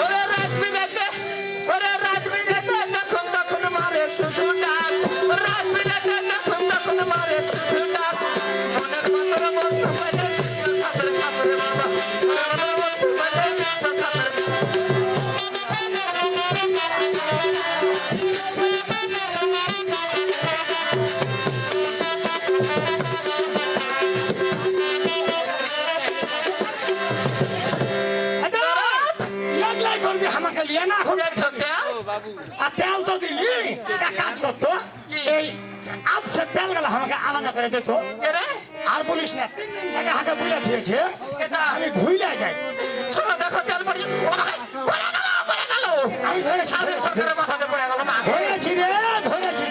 ওরে রাত বিরাতে, ওরে রাত বিরাতে যখন তখন মারে শুধু ডাক, রাত বিরাতে যখন তখন মারে শুধু ডাক। মনের মতন বন্ধু পাইলে খাপের খাপের বাবা, মনের মতন বন্ধু পাইলে খাপের খাপের। আলাদা করে দেখো কে রে? আর বলিস না 3 দিন থেকে হাতে বুলা দিয়েছে এটা আমি ভুলে যাই শোনো দেখো তেল পড়ি ও ভাই পড়ে গেল আমি ধরে সাদের সরকারের মাথাতে পড়ে গেল মা ধরেছি রে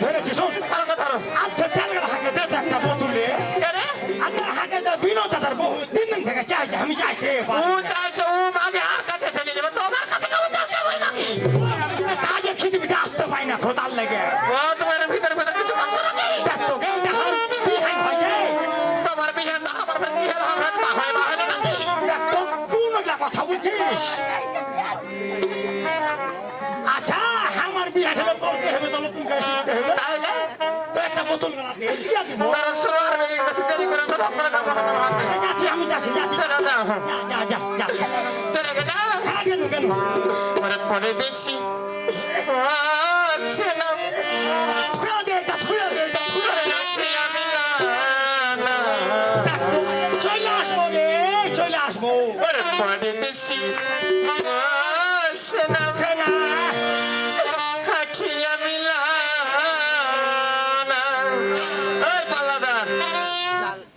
ধরেছি শোন ভালো কথা ধরো আচ্ছা তেল হাতে দে তো একটা বোতলে কে রে? আচ্ছা হাতে দে বিনোদ দাদার বহু 3 দিন থেকে চাইছে আমি যাই খেয়ে ও চাইছে ও মাগে আর কাছে চলে যাবে তোমার কাছে কেমন যাচ্ছে ওই নাকি কাজে খিদিবিতে আসতে পাই না খোদার লেগে ও তোমার ভিতরে কিছু করছো নাকি দেখ তো কেউ দেখার বিহাই ভাইয়ে তোমার বিয়ে না আমার বিয়ে হবে মা হয় নাকি দেখ তো কোন একটা কথা বলছিস আচ্ছা আমার বিয়ে হলো করতে হবে তো নতুন করে শিখতে হবে তাহলে তো একটা বোতল গলা দিয়ে দিয়া দিব তারা শুরু আর বেশি বেশি দেরি করে তো ধরে যাবো না যাচ্ছি আমি যাচ্ছি চলে যাও যা চলে গেলে হ্যাঁ কেন পরে বেশি ছুঁয়া দে এটা ছুঁয়া দে এটা ছুঁয়া দে চলে আসবো রে চলে আসবো পরে বেশি সেনা খাখিয়া মিলানা ওই পাল্লাদার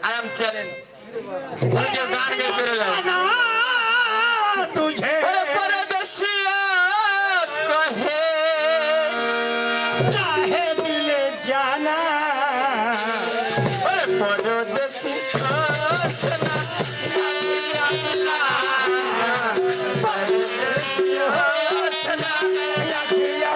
আই এম চ্যালেঞ্জ গান গেয়ে ফিরে যাও না তুঝে परदेसिया कहे चाहे दिले जाना परदेसी आसना आलिया मिलाना परदेसी आसना आलिया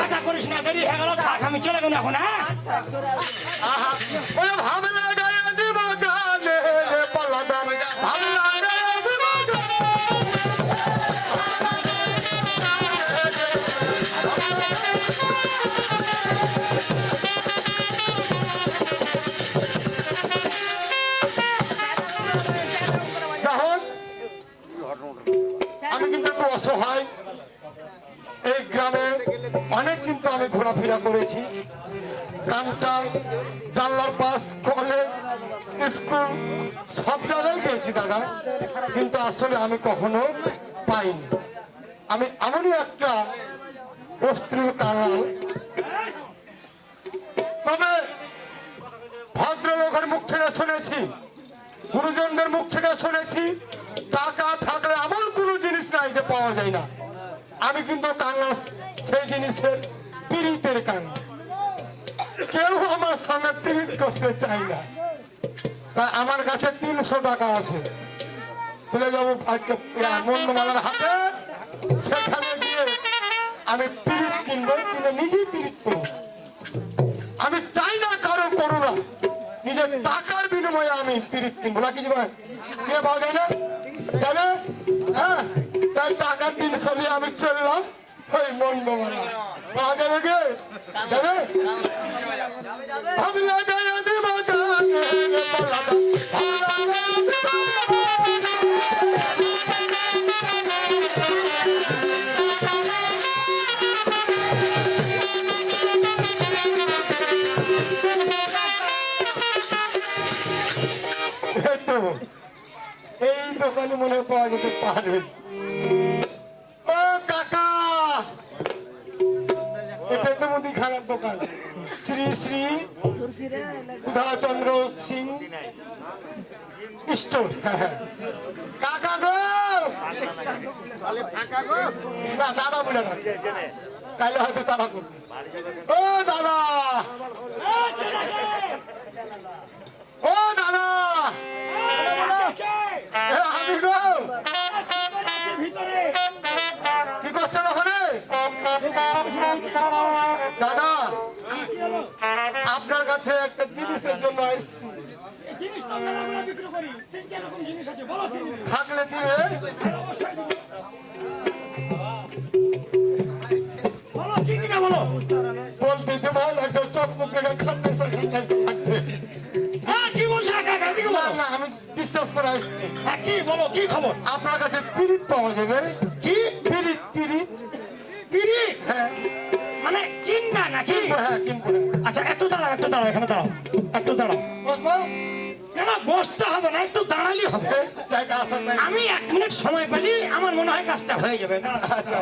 হাঁটা করিস না দেরি হয়ে গেল থাক আমি চলে গেলাম এখন হ্যাঁ ওরে ভাবলা গায়ে দিব গানে রে পাল্লাদার ভাবলা গায়ে দিব আমি কিন্তু একটু অসহায় এই গ্রামে অনেক কিন্তু আমি ঘোরাফেরা করেছি কানটা জানলার পাশ কলেজ স্কুল সব জায়গায় গেছি দাদা কিন্তু আসলে আমি কখনো পাইনি আমি এমনই একটা অস্ত্রের কাঙাল তবে ভদ্রলোকের মুখ থেকে শুনেছি গুরুজনদের মুখ থেকে শুনেছি টাকা থাকলে এমন কোনো জিনিস নাই যে পাওয়া যায় না আমি কিন্তু কাঙাল সেই জিনিসের পীড়িতের কাঙাল কেউ আমার সঙ্গে পীড়িত করতে চাই না তাই আমার কাছে 300 টাকা আছে চলে যাবো আজকে মন্ডমালার হাতে সেখানে গিয়ে আমি পীড়িত কিনবো কিনে নিজেই পীড়িত করবো আমি চাই না কারো করুণা নিজের টাকার বিনিময়ে আমি পীড়িত কিনবো না কিছু কিনে পাওয়া যায় না যাবে হ্যাঁ তাই টাকার 300 নিয়ে আমি চললাম ওই মন্ডমালা পাওয়া যাবে কে যাবে ভাবলা গায়ে দিব গানে পাল্লাদার ভাবলা গায়ে দিব গানে এই দোকানে মনে হয় পাওয়া যেতে পারবে। ও কাকা, এটা তো মুদিখানার দোকান, শ্রী শ্রী উধাচন্দ্র সিং স্টোর। কাকা গো, না দাদা বলে না, তাইলে হয়তো তারা করবে। ও দাদা, ও দাদা, আমি গো, কি করছেন ওখানে? দাদা, আপনার কাছে একটা জিনিসের জন্য এসেছি, থাকলে দিবে। বলতে তো ভালো লাগছে, চোখ মুখ দেখে খান্নাইছে খান্নাইছে লাগছে। না না, আমি বিশ্বাস করে আসছি। কি বলো, কি খবর? আপনার কাছে পিরিত পাওয়া যাবে? কি পিরিত? পিরিত? পিরিত? হ্যাঁ মানে কিনবা নাকি? হ্যাঁ, কিনবো। আচ্ছা একটু দাঁড়াও, একটু দাঁড়াও, এখানে দাঁড়াও, একটু দাঁড়াও। বসবো? না বসতে হবে না, একটু দাঁড়ালেই হবে। জায়গা আসার নাই। আমি 1 মিনিট সময় পেলি আমার মনে হয় কাজটা হয়ে যাবে। আচ্ছা,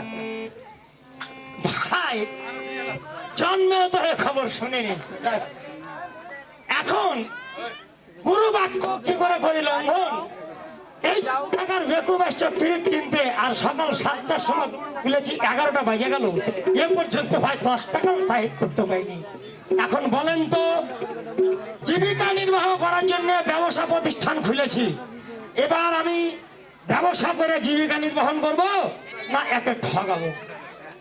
ভাই জন্মেও তো এই খবর শুনিনি, যাই। এখন গুরু বাক্য কি করে করি লঙ্ঘন? এই টাকার বেকুব আসছে ফিরিত কিনতে, আর সকাল 7টার সময় খুলেছি, 11টা বাজে গেল, এ পর্যন্ত ভাই 10 টাকাও সাহিত করতে পারিনি। এখন বলেন তো, জীবিকা নির্বাহ করার জন্য ব্যবসা প্রতিষ্ঠান খুলেছি, এবার আমি ব্যবসা করে জীবিকা নির্বাহন করব না একে ঠগাবো?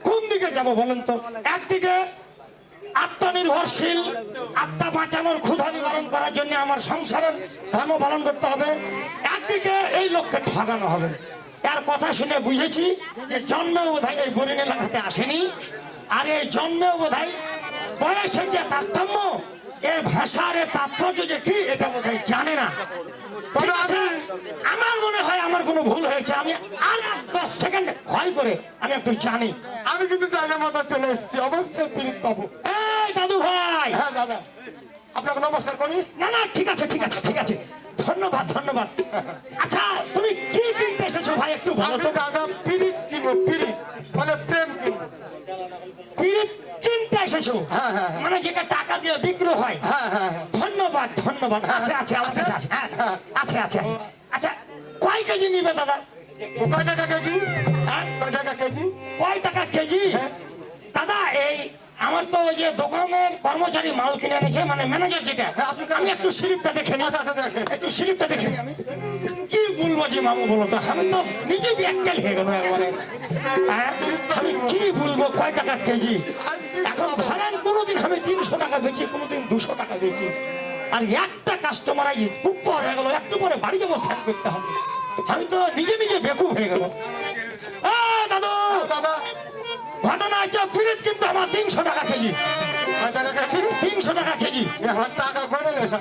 কোন দিকে যাব বলেন তো? একদিকে আত্মনির্ভরশীল, আত্মা বাঁচানোর ক্ষুধা নিবারণ করার জন্য আমার সংসারের ধর্ম পালন করতে হবে, একদিকে এই লোককে ঠগানো হবে। এর কথা শুনে বুঝেছি যে জন্মেও বোধহয় এই বরিণ এলাকাতে আসেনি, আর এই জন্মেও বোধহয় বয়সের যে তারতম্য, এর ভাষার এর তাৎপর্য যে কি, এটা বোধহয় জানে না। ঠিক আছে, আমার মনে হয় আমার কোনো ভুল হয়েছে, আমি আর 10 সেকেন্ড ক্ষয় করে আমি একটু জানি। আমি কিন্তু জায়গা মতো চলে এসেছি, অবশ্যই পিরিত পাবো। এই দাদু ভাই, হ্যাঁ দাদা, আপনাকে নমস্কার করি। না না ঠিক আছে ঠিক আছে ঠিক আছে, ধন্যবাদ ধন্যবাদ। আচ্ছা তুমি কি কিনতে এসেছো ভাই একটু ভালো আমি তো? দাদা পিরিত কিনবো, পিরিত মানে প্রেম কিনবো। পিরিত কিনতে এসেছো? হ্যাঁ, হ্যাঁ, হ্যাঁ। মানে যেটা টাকা দিয়ে বিক্রি হয়? হ্যাঁ হ্যাঁ হ্যাঁ। ধন্যবাদ ধন্যবাদ। আচ্ছা আচ্ছা আমার কাছে আছে, হ্যাঁ, আছে আছে। আচ্ছা কয় কেজি নিবে দাদা? ও কয় টাকা কেজি? হ্যাঁ? কয় টাকা কেজি? কয় টাকা কেজি? হ্যাঁ। দাদা এই আমার তো ওই যে দোকানের কর্মচারী মাল কিনে এনেছে, মানে ম্যানেজার যেটা, হ্যাঁ, আপনি আমি একটু স্লিপটা দেখে নিই। আচ্ছা আচ্ছা, দেখেন। একটু স্লিপটা দেখে নিই আমি। কি বলবো যে মামু বলো তো, আমি তো নিজে ব্যাককেল হয়ে গেল একবারে। হ্যাঁ, আমি কি বলবো কয় টাকা কেজি? এখন ধরেন কোনোদিন আমি 300 টাকা বেচি, কোনোদিন 200 টাকা বেচি, আর একটা কাস্টমার আই খুব পরে গেল, একটু পরে বাড়ি যাবো স্যার করতে হবে, আমি তো নিজে নিজে বেকুব হয়ে গেল। দাদু দাদা ঘটনা হচ্ছে ফিরিত কিন্তু আমার 300 টাকা কেজি। কয় টাকা কেজি? 300 টাকা কেজি। এখন টাকা করে নেশা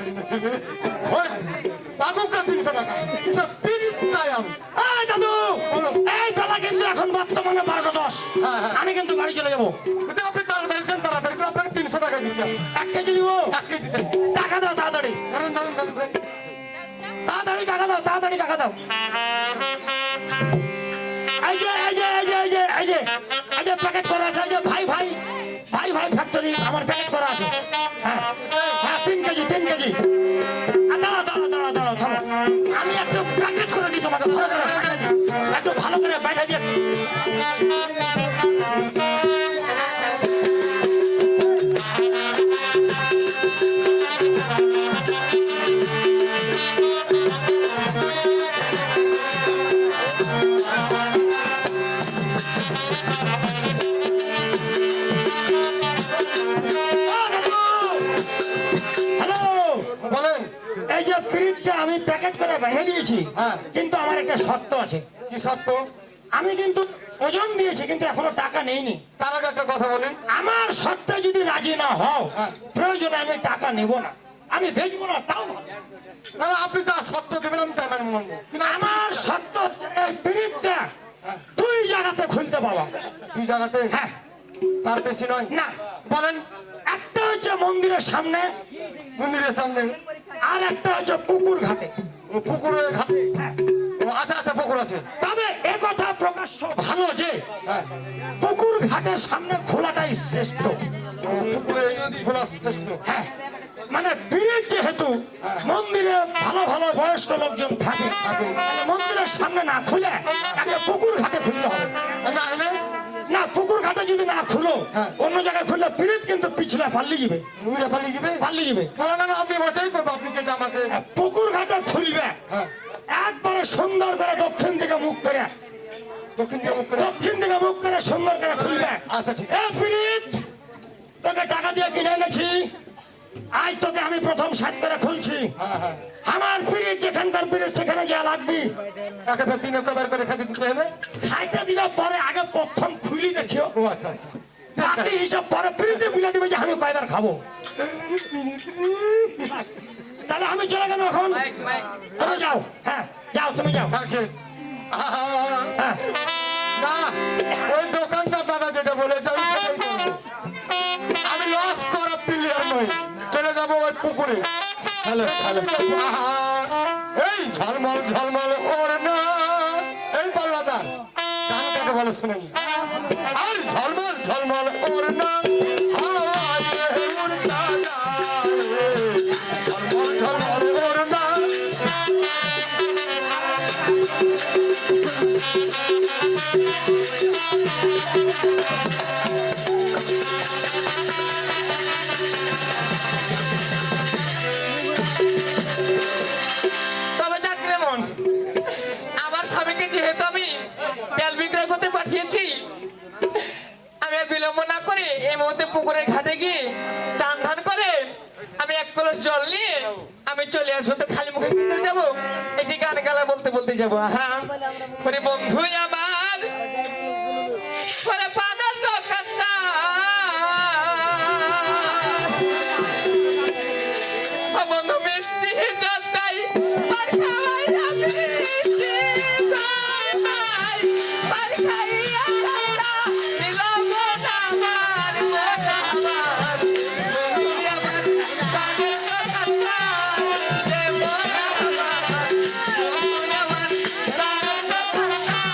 বাবুকা 300 টাকা, কিন্তু পিরিত চাই আমি। দাদু বলো। এই বেলা কিন্তু এখন বর্তমানে 12:10, হ্যাঁ, হ্যাঁ। আমি কিন্তু বাড়ি চলে যাবো। কিন্তু আপনি তাড়াতাড়ি দেন, তাড়াতাড়ি করে আপনাকে 300 টাকা দিচ্ছি। 1 কেজি দিব। 1 কেজি দেন। টাকা দাও তাড়াতাড়ি, ধরুন ধরুন ধরুন ধরুন। তাড়াতাড়ি টাকা দাও, তাড়াতাড়ি টাকা দাও। এই যে এই যে এই যে এই যে এই যে এই যে প্যাকেট করা আছে, এই যে ভাই ভাই ভাই ভাই ফ্যাক্টরি আমার প্যাকেট করা আছে। হ্যাঁ হ্যাঁ 3 কেজি 3 কেজি। দাঁড়াও দাঁড়াও দাঁড়াও দাঁড়াও থামো, আমি একটু প্যাকেট করে দিই তোমাকে, ভালো করে একটু ভালো করে বাইরে দিয়ে। বলেন। এই যে ফ্রিজটা আমি প্যাকেট করে ভেঙে দিয়েছি, হ্যাঁ। কিন্তু আমার একটা শর্ত আছে। কি শর্ত? আমি কিন্তু ওজন দিয়েছি কিন্তু এখনো টাকা নেইনি। তার আগে একটা কথা বলেন। আমার শর্তে যদি রাজি না হও, হ্যাঁ। প্রয়োজনে আমি টাকা নেব না, আমি বেচবো না, তাও ভালো। না না, আপনি যা সত্য দেবেন আমি তাই মানবো। কিন্তু আমার শর্ত এই ফ্রিজটা 2 জায়গাতে খুলতে পারবা। 2 জায়গাতে? হ্যাঁ। তার বেশি নয়? না, বলেন। একটা হচ্ছে মন্দিরের সামনে, মন্দিরের সামনে। আর একটা হচ্ছে পুকুর ঘাটে। ও পুকুরে ঘাটে ও আচ্ছা আচ্ছা পুকুর আছে তবে একথা প্রকাশ্য ভালো যে হ্যাঁ পুকুর ঘাটের সামনে খোলাটাই শ্রেষ্ঠ। ও পুকুরে খোলা শ্রেষ্ঠ হ্যাঁ, মানে পীরের যেহেতু মন্দিরে ভালো ভালো বয়স্ক লোকজন থাকে, তাহলে মন্দিরের সামনে না খুলে তাকে পুকুর ঘাটে খুলতে হবে। না হলে না, পুকুর ঘাটে যদি না খুলো, হ্যাঁ। অন্য জায়গায় খুললে পীরের কিন্তু পিছলে পাল্লি যাবে, নুইরা পালিয়ে যাবে পাল্লি যাবে। না না না আপনি ওটাই করবো আপনি যেটা আমাকে পুকুর ঘাটে খুলবে হ্যাঁ একবারে সুন্দর করে দক্ষিণ দিকে মুখ করে, দক্ষিণ দিকে মুখ করে দক্ষিণ দিকে মুখ করে সুন্দর করে খুলবে। আচ্ছা ঠিক এ পীরিত, তোকে টাকা দিয়ে কিনে এনেছি, আজ তোকে আমি প্রথম সাত করে খুলছি। হ্যাঁ হ্যাঁ আমার পীরিত যেখানকার পীরিত সেখানে যা লাগবি একেবারে তিন একবার করে খেতে দিতে হবে খাইতে দিবে, পরে আগে প্রথম খুলি দেখিও, ও আচ্ছা আচ্ছা বাকি হিসাব পরে পীরিতে বুঝে দিবে যে আমি কয়বার খাবো। তাহলে আমি চলে গেলাম এখন, তুমি যাও। হ্যাঁ যাও, তুমি যাও। থাকে হ্যাঁ, না ওই দোকানদার দাদা যেটা বলেছে আমি সেটাই করবো। আমি লস করা প্লেয়ার নই চলে যাবো ওই পুকুরে হ্যালো হ্যালো এই ঝলমল ঝলমল ওর না এই পাল্লাদার গান কাকে বলে শুনেন আর ঝলমল ঝলমল ওর না হাওয়ায় উড়তা যায় রে। ঝলমল ঝলমল ওর না তবে যাক রে মন, আমার স্বামীকে যেহেতু আমি তেল বিক্রয় করতে পাঠিয়েছি, আমি আর বিলম্ব না করে এই মুহূর্তে পুকুরের ঘাটে গিয়ে চান ধান করে আমি এক কলস জল নিয়ে আমি চলে আসবো। তো খালি মুখে কি করে যাবো? একটি গান গালা বলতে বলতে যাবো। হ্যাঁ, ওরে বন্ধু আমার, ওরে পানের দোকানদার, ও বন্ধু মিষ্টি জন্তাই আর খাওয়াই আমি মিষ্টি জন্তাই আর খাইয়া রাখা দিলাম আমার আমার বন্ধু আমার পানের দোকানদার রে মন আমার বন্ধু আমার পানের দোকানদার।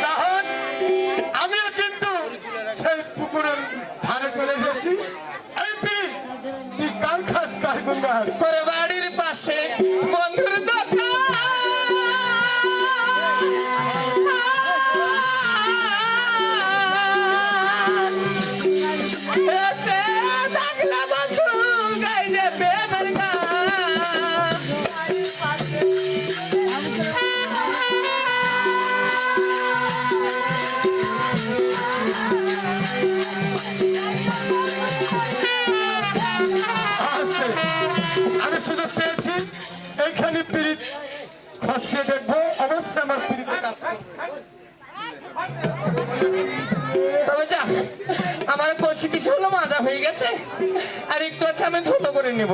তখন আমিও কিন্তু সেই পুকুরের ধারে চলে এসেছি এই পিড়ি তুই কার খাস কার গুন্ডার করে বাড়ির পাশে বন্ধুর দোকান এসে থাকলে বন্ধু গাইলে প্রেমের গান। আসছে আমি সুযোগ পেয়েছি এইখানে পিড়িত খসিয়ে দেখবো অবশ্যই আমার পিড়িতে কাজ করবে। তবে যা, আমার কলসি কিছু হলো মাজা হয়ে গেছে, আর একটু আছে আমি ধুতো করে নেব।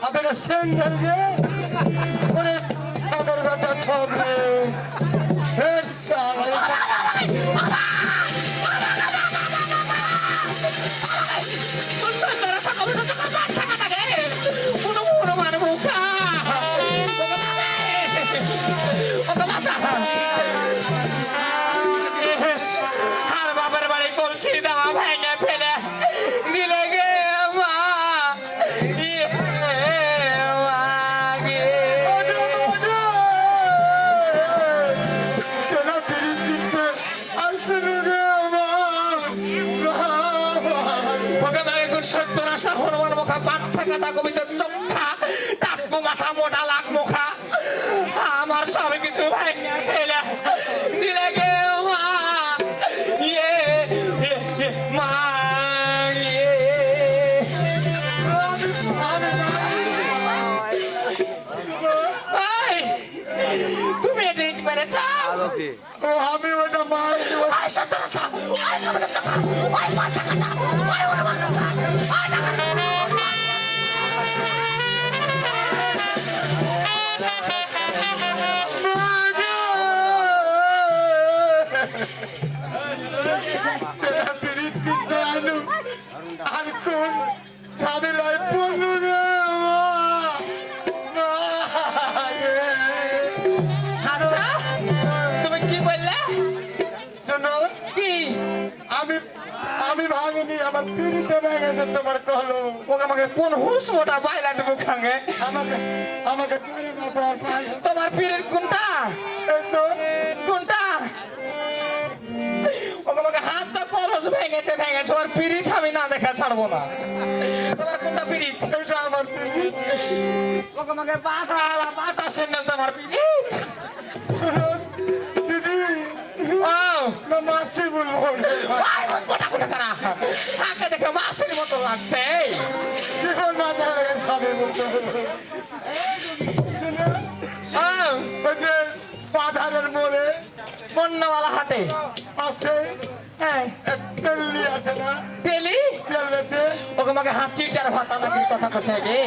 আপনারা স্যান্ডেল রে ওরে ঠগের বেটা ঠগ রে ফের শালা আর বাবার বাড়ি কলসি দেওয়া ভেঙে ফেলে দিলে গে মা, ইয়ে মা গে। সত্যনাশা হনুমান মুখা পাঠা কাটা কবিতার চোখা টাকমো মাথা মোটা লাগ মুখা আমার সব কিছু ভেঙে ফেলে দিলে গে মা, ইয়ে ইয়ে, ইয়ে, মা ইয়ে। এই, তুমি এটা ইট মেরেছ? ও আমি ওটা মার পিরিত কিনতে আনু আর কোন ঝামেলায় পড়লু রে আচ্ছা তুমি কি বললে শোনো কি আমি আমি ভাঙিনি আমার পিড়িতে ভেঙেছে তোমার কলম ওকে আমাকে কোন হুস মোটা বাইলা দেবো খাঙ্গে আমাকে আমাকে চুরি না তোমার পায়ে তোমার পীরের কোনটা এই তো কোনটা ওকে আমাকে হাত দা কলস ভেঙেছে ওর পিরিত আমি না দেখা ছাড়বো না তোমার কোনটা পিরিত এটা আমার পিড়িত ওকে আমাকে বাতা সেন্ডেল তোমার পিরিত শোনো দিদি ও না মাসি বলবো ভাই বস মোটা কোটা করা হাতে দেখে মাসের মতো লাগছে জীবন না জানলে সবে বলতে হবে শোনো ও ওই যে বাধারের মোড়ে বন্যওয়ালা হাটে আছে হ্যাঁ এক তেল্লি আছে না তেলি তেল বেচে ওকে আমাকে হাত চিটার ভাতা নাকি কথা কছে গে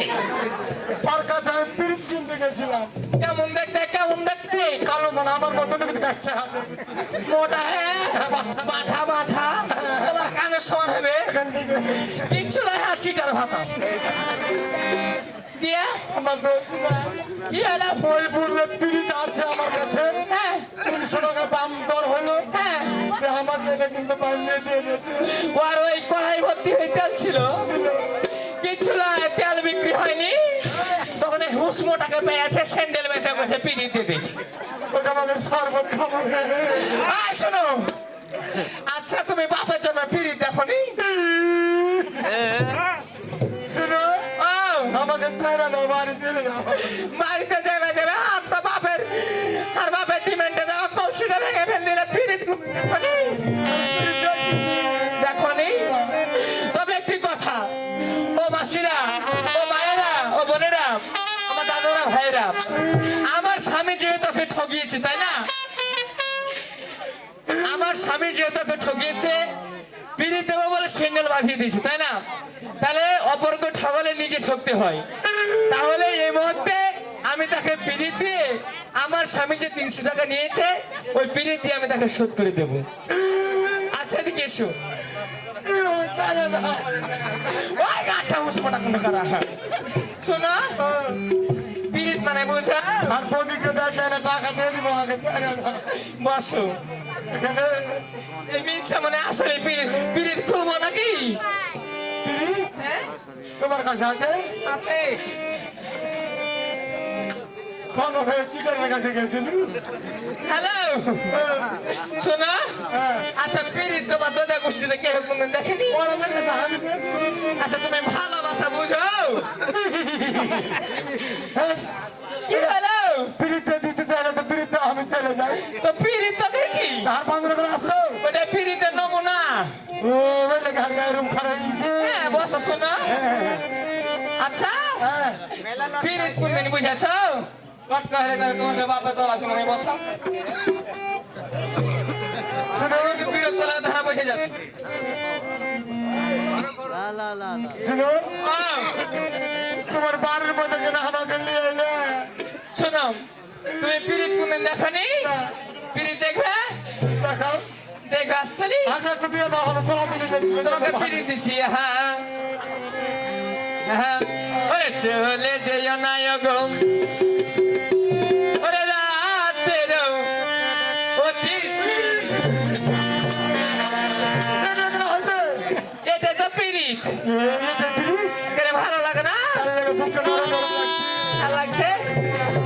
তার কাছে আমি পিড়িত কিনতে গেছিলাম কেমন দেখতে কালো মনে আমার মতন কিন্তু কাটছে হাতে মোটা হ্যাঁ মাথা তোমার কানের সমান হবে এখান থেকে কিচ্ছু নয় হাত চিটার ভাতা দিয়ে আমার দোস্ত না কি হলো ওই বললে পিড়িত আছে আমার কাছে হ্যাঁ 300 টাকা দাম দর হলো হ্যাঁ যে আমাকে এটা কিন্তু বানিয়ে দিয়ে দিয়েছে আর ওই কড়াই ভর্তি হয়ে তেল ছিল কিচ্ছু নয় তেল বিক্রি হয়নি তখন এই হুস মোটাকে পেয়েছে স্যান্ডেল বেঁধে বসে পিড়ি দিয়ে দিয়েছি ওটা আমাকে শরবত খাওয়াবে শোনো আচ্ছা তুমি বাপের জন্য পিড়ি দেখো নি শুনো ও আমাকে ছাড়া দাও বাড়ি চলে যাও বাড়িতে যাবে আর তো বাপের ডিমান্ডে দেওয়া কলসিটা ভেঙে ফেল দিলে পিড়ি দেখো নি তবে একটি কথা ও মাসিরা ও মায়েরা ও বোনেরা আমার দাদারা ভাইরা আমার স্বামী যেহেতু তোকে ঠকিয়েছে তাই না আমার স্বামী যেহেতু তোকে ঠকিয়েছে পিড়ি দেবো বলে স্যান্ডেল বাঁধিয়ে দিয়েছে তাই না তাহলে অপরকে ঠগলে নিজে ঠকতে হয় তাহলে এই মুহূর্তে আমি তাকে পিড়ি দিয়ে আমার স্বামী যে 300 টাকা নিয়েছে ওই পিড়ি দিয়ে আমি তাকে শোধ করে দেবো আচ্ছা এদিকে এসো ছাড়া দাও ওই গাঁটটা হুসমোটা কোনটা করা শোনো পিড়িত মানে বুঝা আর বদিকে ডাকে না টাকা দিয়ে দিব আমাকে ছাড়া দাও বসো এখানে এই মিনসা মানে আসলে পিড়িত খুলবো নাকি পিড়িত হ্যাঁ তোমার কাছে আছে আছে কোন হয়ে চিটারের কাছে গেছিল হ্যালো শোনো আচ্ছা পিড়িত তোমার দাদা গোষ্ঠীতে কেউ কোনদিন দেখেনি ওরা দেখে না, আমি দেখি। আচ্ছা তুমি ভালোবাসা বুঝো হ্যাঁ, কি হলো পিড়িতে দিতে চাই না তো পিড়িতে আমি চলে যাই তো পিড়িত তো দেখছি তার 15 করে আসছো ওটা পিড়িতের নমুনা ও বলে ঘর গায়ে রুম খারাপ হয়েছে হ্যাঁ বসো শোনো আচ্ছা হ্যাঁ পিড়িত কোনদিন বুঝেছ কটকা হলে তোমার বাপে তো আসো আমি বসো শুনো বিরক্ত লাগে ধারা বসে যাচ্ছে শুনো ও, তোমার বাড়ির মধ্যে কেন আমাকে নিয়ে এলে শোনো তুমি পিড়িত কোনদিন দেখনি পিড়িত দেখবে দেখাও দেখবে আসছালি আগে একটু দিয়ে দাও হবে তোরা দিলে তোমাকে পিড়িত দিছি হ্যাঁ হ্যাঁ ওরে চলে যেও না গো ওরে রাতের হয়েছে এটা তো পিড়িত এটা পিড়িত কেন ভালো লাগে না তাহলে দেখো বুকটা নরম নরম লাগছে ভালো লাগছে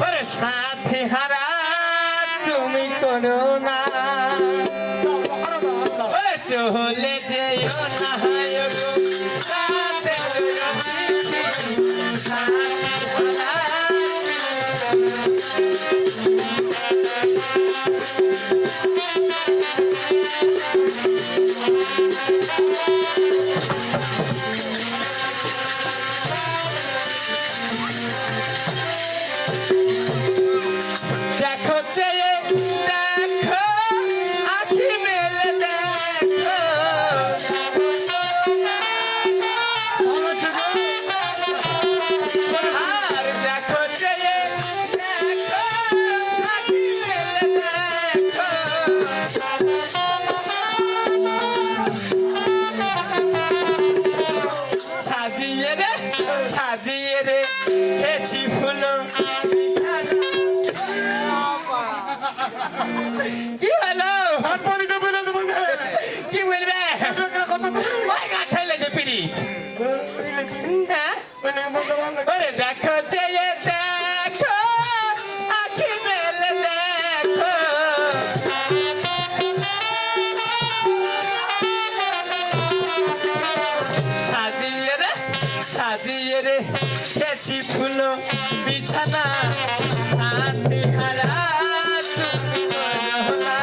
ওরে সাথে হারা তুমি করো না আরো দাও, আরো দাও। ওরে চলে যেও না গো রাতের দেখো চেয়ে দেখো কেছি ফুল কি হলো আর পরিকে বলে তোমাকে কি বলবে কত ওই গাথাই লেগে পিরিত হ্যাঁ ওরে দেখো যে এ দেখো আখি মেলে দেখো সাজিয়ে রে কেছি ফুল বিছানা শান্তি হারা তুমি বলো না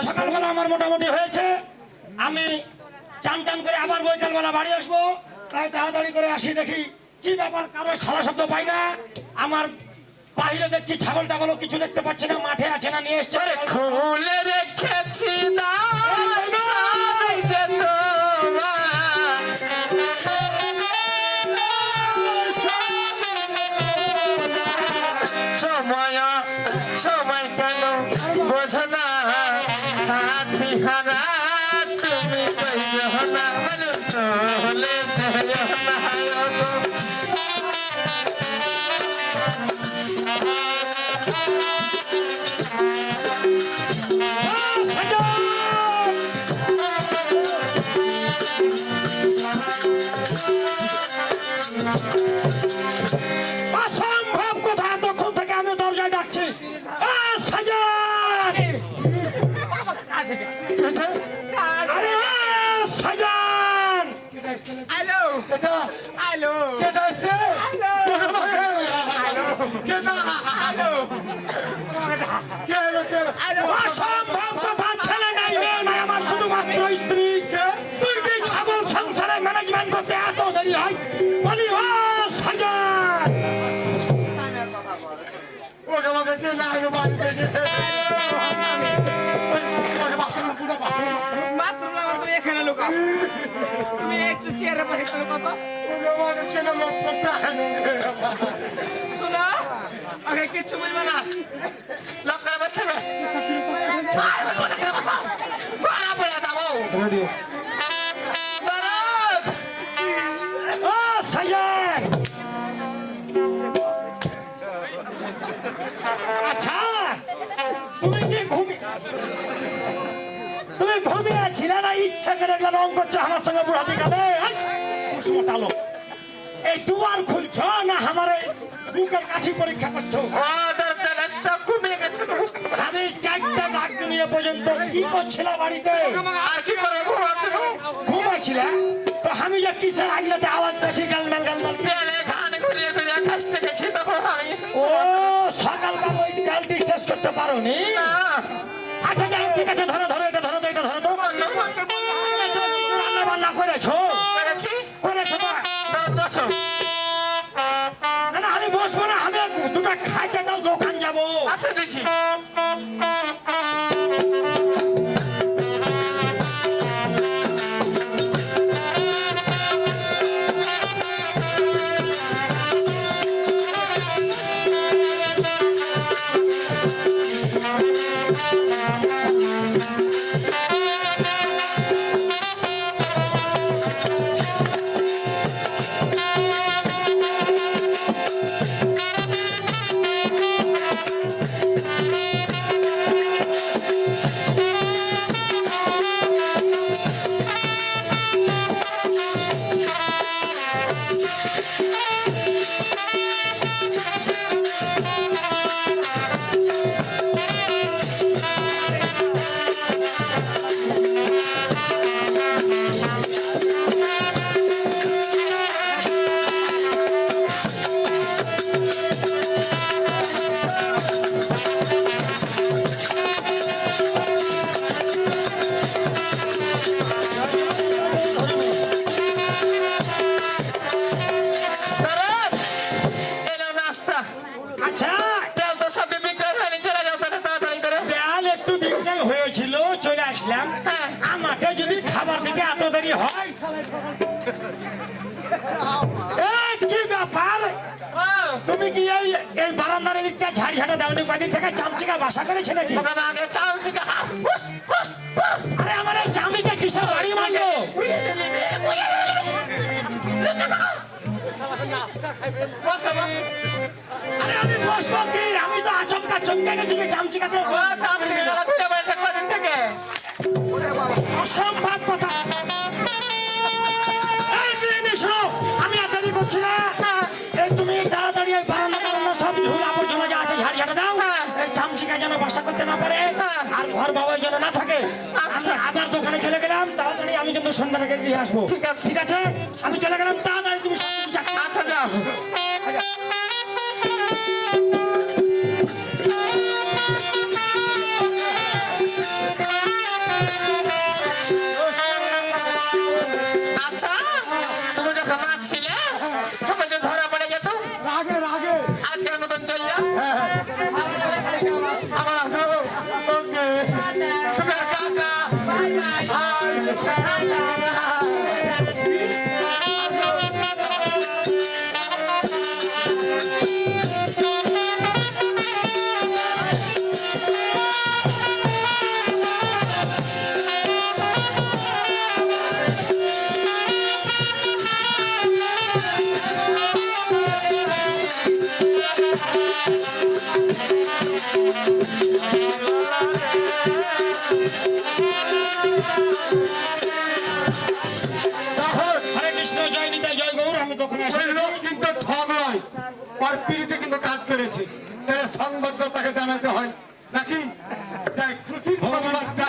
সকালবেলা আমার মোটামুটি হয়েছে, আমি চান টান করে আবার বৈকালবেলা বাড়ি আসবো। তাই তাড়াতাড়ি করে আসি, দেখি কি ব্যাপার, কারো সারা শব্দ পাই না। আমার বাহিরে দেখছি ছাগল টাগল কিছু দেখতে পাচ্ছি না, মাঠে আছে না নিয়ে এসছে। খুলে রেখেছি না সময় সময় কেন বোঝো না সাথী হারা তুমি কইও না চলে যেও না অসম্ভব কথা, তখন থেকে আমি দরজায় ডাকছি, সাজান! আরে সাজান! হ্যালো হ্যালো কেটা আসছে কেটা অসম্ভব কথা, ছেলে নাই মেয়ে নাই, আমার শুধুমাত্র স্ত্রী। তুই কি ছাগল সংসারে ম্যানেজমেন্ট করতে এত দেরি হয়? বলি ও সাজান! ওকে আমাকে কে না এলো বাড়ি থেকে বাথরুম পুরো বাথরুম মাত্র না তুমি এখানে লুকাও তুমি একটু চেয়ারের পাশে চলো কত ওকে আমাকে কেন লোক করতে শোনো ওকে কিচ্ছু বলবে না লক করে বসতে হবে গলা পড়ে যাবো দরদ ও সাজান! আচ্ছা, তুমি কি ঘুমিয়েছিলে না ইচ্ছা করে এগুলো রং করছো আমার সঙ্গে বুড়াতে গেলে? কুসমটালো এই দুয়ার খুলছো না আমার এই বুকের কাঠি পরীক্ষা করছো? ও দরদ সব ঘুমিয়ে গেছে আমি 4টা ডাক দুনিয়া পর্যন্ত কি করছিলা বাড়িতে? আর কি করে ঘুমাচ্ছে ঘুমাইছিলে তো আমি যে কিসের আগলাতে আওয়াজ পেয়েছি গালমাল গালমাল? পেলে ঘানে ঘুরিয়ে ঘুরিয়ে খাসতে গেছি তখন আমি ও সকালকার ওই ডালটি শেষ করতে পারোনি? না আচ্ছা যাই হোক, ঠিক আছে, ধরো ধরো, এটা ধরো তো, এটা ধরো তো। রান্না বান্না করেছো? করেছি করেছো তো? দরদ বসো না না, আমি বসবো না, আমি দুটো খাইতে দাও, দোকান যাবো। আচ্ছা দিছি তুমি কি এই বারান্দার দিকটা ঝাড় ঝাড়া দাওনি কদিন থেকে চামচিকা বাসা করেছে নাকি? আগে চামচিকা আরে আমার এই চামচিকা কিসের বাড়ি মারলো? আরে আমি বসবো কি? আমি তো আচমকা চমকে গেছি যে চামচিকাতে চামচিকা গালা ঘুরে বেড়াচ্ছে কদিন থেকে। অসম্ভব কথা। এই বিরিয়ানি শোনো, আমি আর দেরি করছি না। এই তুমি তাড়াতাড়ি এই বারান্দা টারান্দা সব ধুল আবর্জনা যা আছে ঝাড় ঝাড়া দাও। এই চামচিকা যেন বাসা করতে না পারে আর ঘর বাবাই যেন না থাকে। আমি আবার দোকানে চলে গেলাম, তাড়াতাড়ি আমি কিন্তু সন্ধ্যার আগে দিয়ে আসবো। ঠিক আছে। ঠিক আছে, আমি চলে গেলাম, তাড়াতাড়ি তুমি সব কিছু যাচ্ছ। আচ্ছা যাও। আচ্ছা তুমি যখন মারছিলে তখন যে ধরা পড়ে যেত আজকের মতন চল যাও। আমার আসো ওকে তুমি আর কাকা হরে কৃষ্ণ, জয় নিতাই, জয় গৌর। আমি দোকানে ওই এসে লোক কিন্তু ঠগ নয়, ওর পিড়িতে কিন্তু কাজ করেছে। তাহলে সংবাদটা তাকে জানাতে হয় নাকি? তাই খুশির সংবাদটা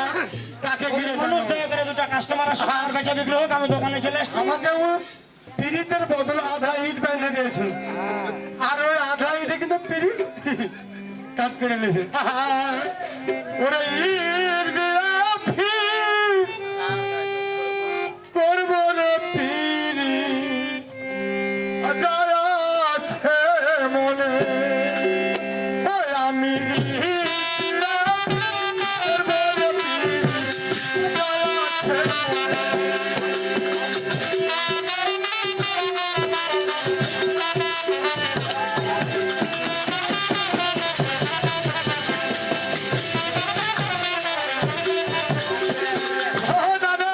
তাকে গিয়ে মানুষ জানাতে হয়। দয়া করে দুটো কাস্টমার আসে, আর বেচা বিক্রি হোক, আমি দোকানে চলে এসেছি। আমাকেও পিড়িতের বদলে আধা ইট বেঁধে দিয়েছিল, আর ওই আধা ইটে কিন্তু পিড়ি কাজ করে নিয়েছে। ওরা ইট দিয়া ফির করবো রে পিড়ি যায় আছে মনে। ওই আমি ইট দিয়া করবো রে পিড়ি যায় আছে মনে। ও দাদা,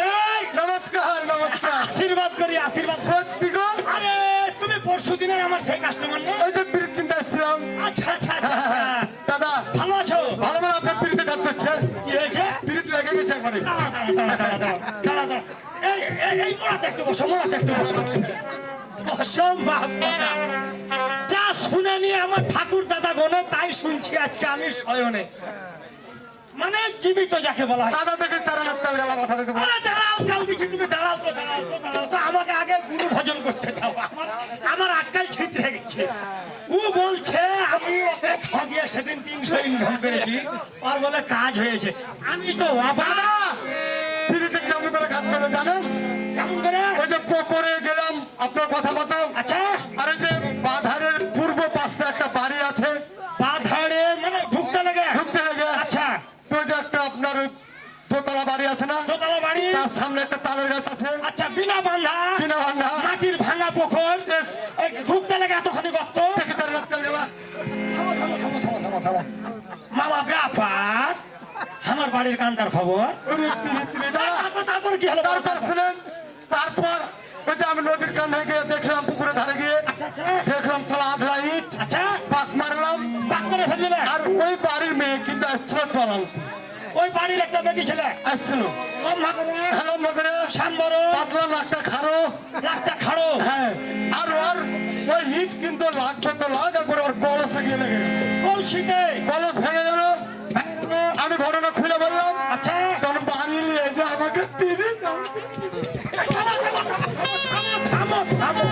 এই, নমস্কার নমস্কার। আশীর্বাদ করি, আশীর্বাদ। সত্যি গো, আরে তুমি পরশু দিনের আমার সেই কাস্টমার না? ওই যে পিড়িত কিনতে আসছিলাম। আচ্ছা আচ্ছা আচ্ছা, আচ্ছা। দাদা ভালো আছো? ভালো ভালো আপনার পিড়িতে কাজ করছে। কি হয়েছে? পিড়িত লেগে গেছে একবারে। দাঁড়া, দাঁড়া, দাঁড়া, দাঁড়া, দাঁড়া, দাঁড়া। এই মোড়াতে একটু বসো, মোড়াতে একটু বসো। অসম্ভব কথা। যা শুনে নিয়ে আমার ঠাকুর দাদা গনে তাই শুনছি আজকে আমি শয়নে। মানে জীবিত যাকে বলা হয়। দাদা থেকে চারানার তেল গেলা মাথা থেকে। আরে দাঁড়াও, কাল দিচ্ছি, তুমি দাঁড়াও তো, দাঁড়াও তো, দাঁড়াও তো। আমাকে আগে গুরু ভজন করতে দাও। আমার আক্কাল ছিটরে গেছে। ও বলছে আমি ওকে ঠগিয়ে সেদিন 300 ইনকাম করেছি, আর বলে কাজ হয়েছে। আমি তো অবাক। পিড়িতে কেমন করে কাজ করে জানেন? কেমন করে? ওই যে পুকুরে গেলাম আপনার কথা মতো। আচ্ছা, আর ওই যে বাধারের পূর্ব পাশে একটা বাড়ি আছে, বাধাড়ে মানে ঢুকতে লাগে। ঢুকতে লেগে। আচ্ছা, তো ওই যে একটা আপনার ওই দোতলা বাড়ি আছে না, দোতলা বাড়ি। তার সামনে একটা তালের গাছ আছে, আচ্ছা, বিনা বান্ধা, বিনা বান্ধা। মাটির ভাঙা পুকুর। Yes. এই ঢুকতে লাগে এতখানি গর্ত। থেকে চারানার তেল গেলা। থামো, থামো, থামো, থামো, থামো, থামো। মামা ব্যাপার, আমার বাড়ির কানটার খবর। ওরে পিড়িত রে দাদা। তারপর কি হলো? তারপর শুনেন, তারপর ওই যে আমি নদীর কাঁধে গিয়ে দেখলাম, পুকুরে ধারে গিয়ে আচ্ছা, আচ্ছা, দেখলাম খোলা আধলা ইট, আচ্ছা, পাক মারলাম। বাক করে ফেললে। আর ওই বাড়ির মেয়ে কিন্তু আসছিল চলান, ওই বাড়ির একটা বেটি ছেলে আসছিল। হ্যালো মগরে, শ্যামবড়, পাতলা নাকটা খারো। লাখটা খাড়ো। হ্যাঁ, আর ওর ওই ইট কিন্তু লাগবে তো লাগ, একবার ওর কলসে গিয়ে লেগে গেল। কলসিতে। কলস ভেঙে গেল। আমি ঘটনা খুলে বললাম, আচ্ছা, তখন বাড়ি নিয়ে যে আমাকে পিড়িত থামো, থামো, থামো, থামো, থামো,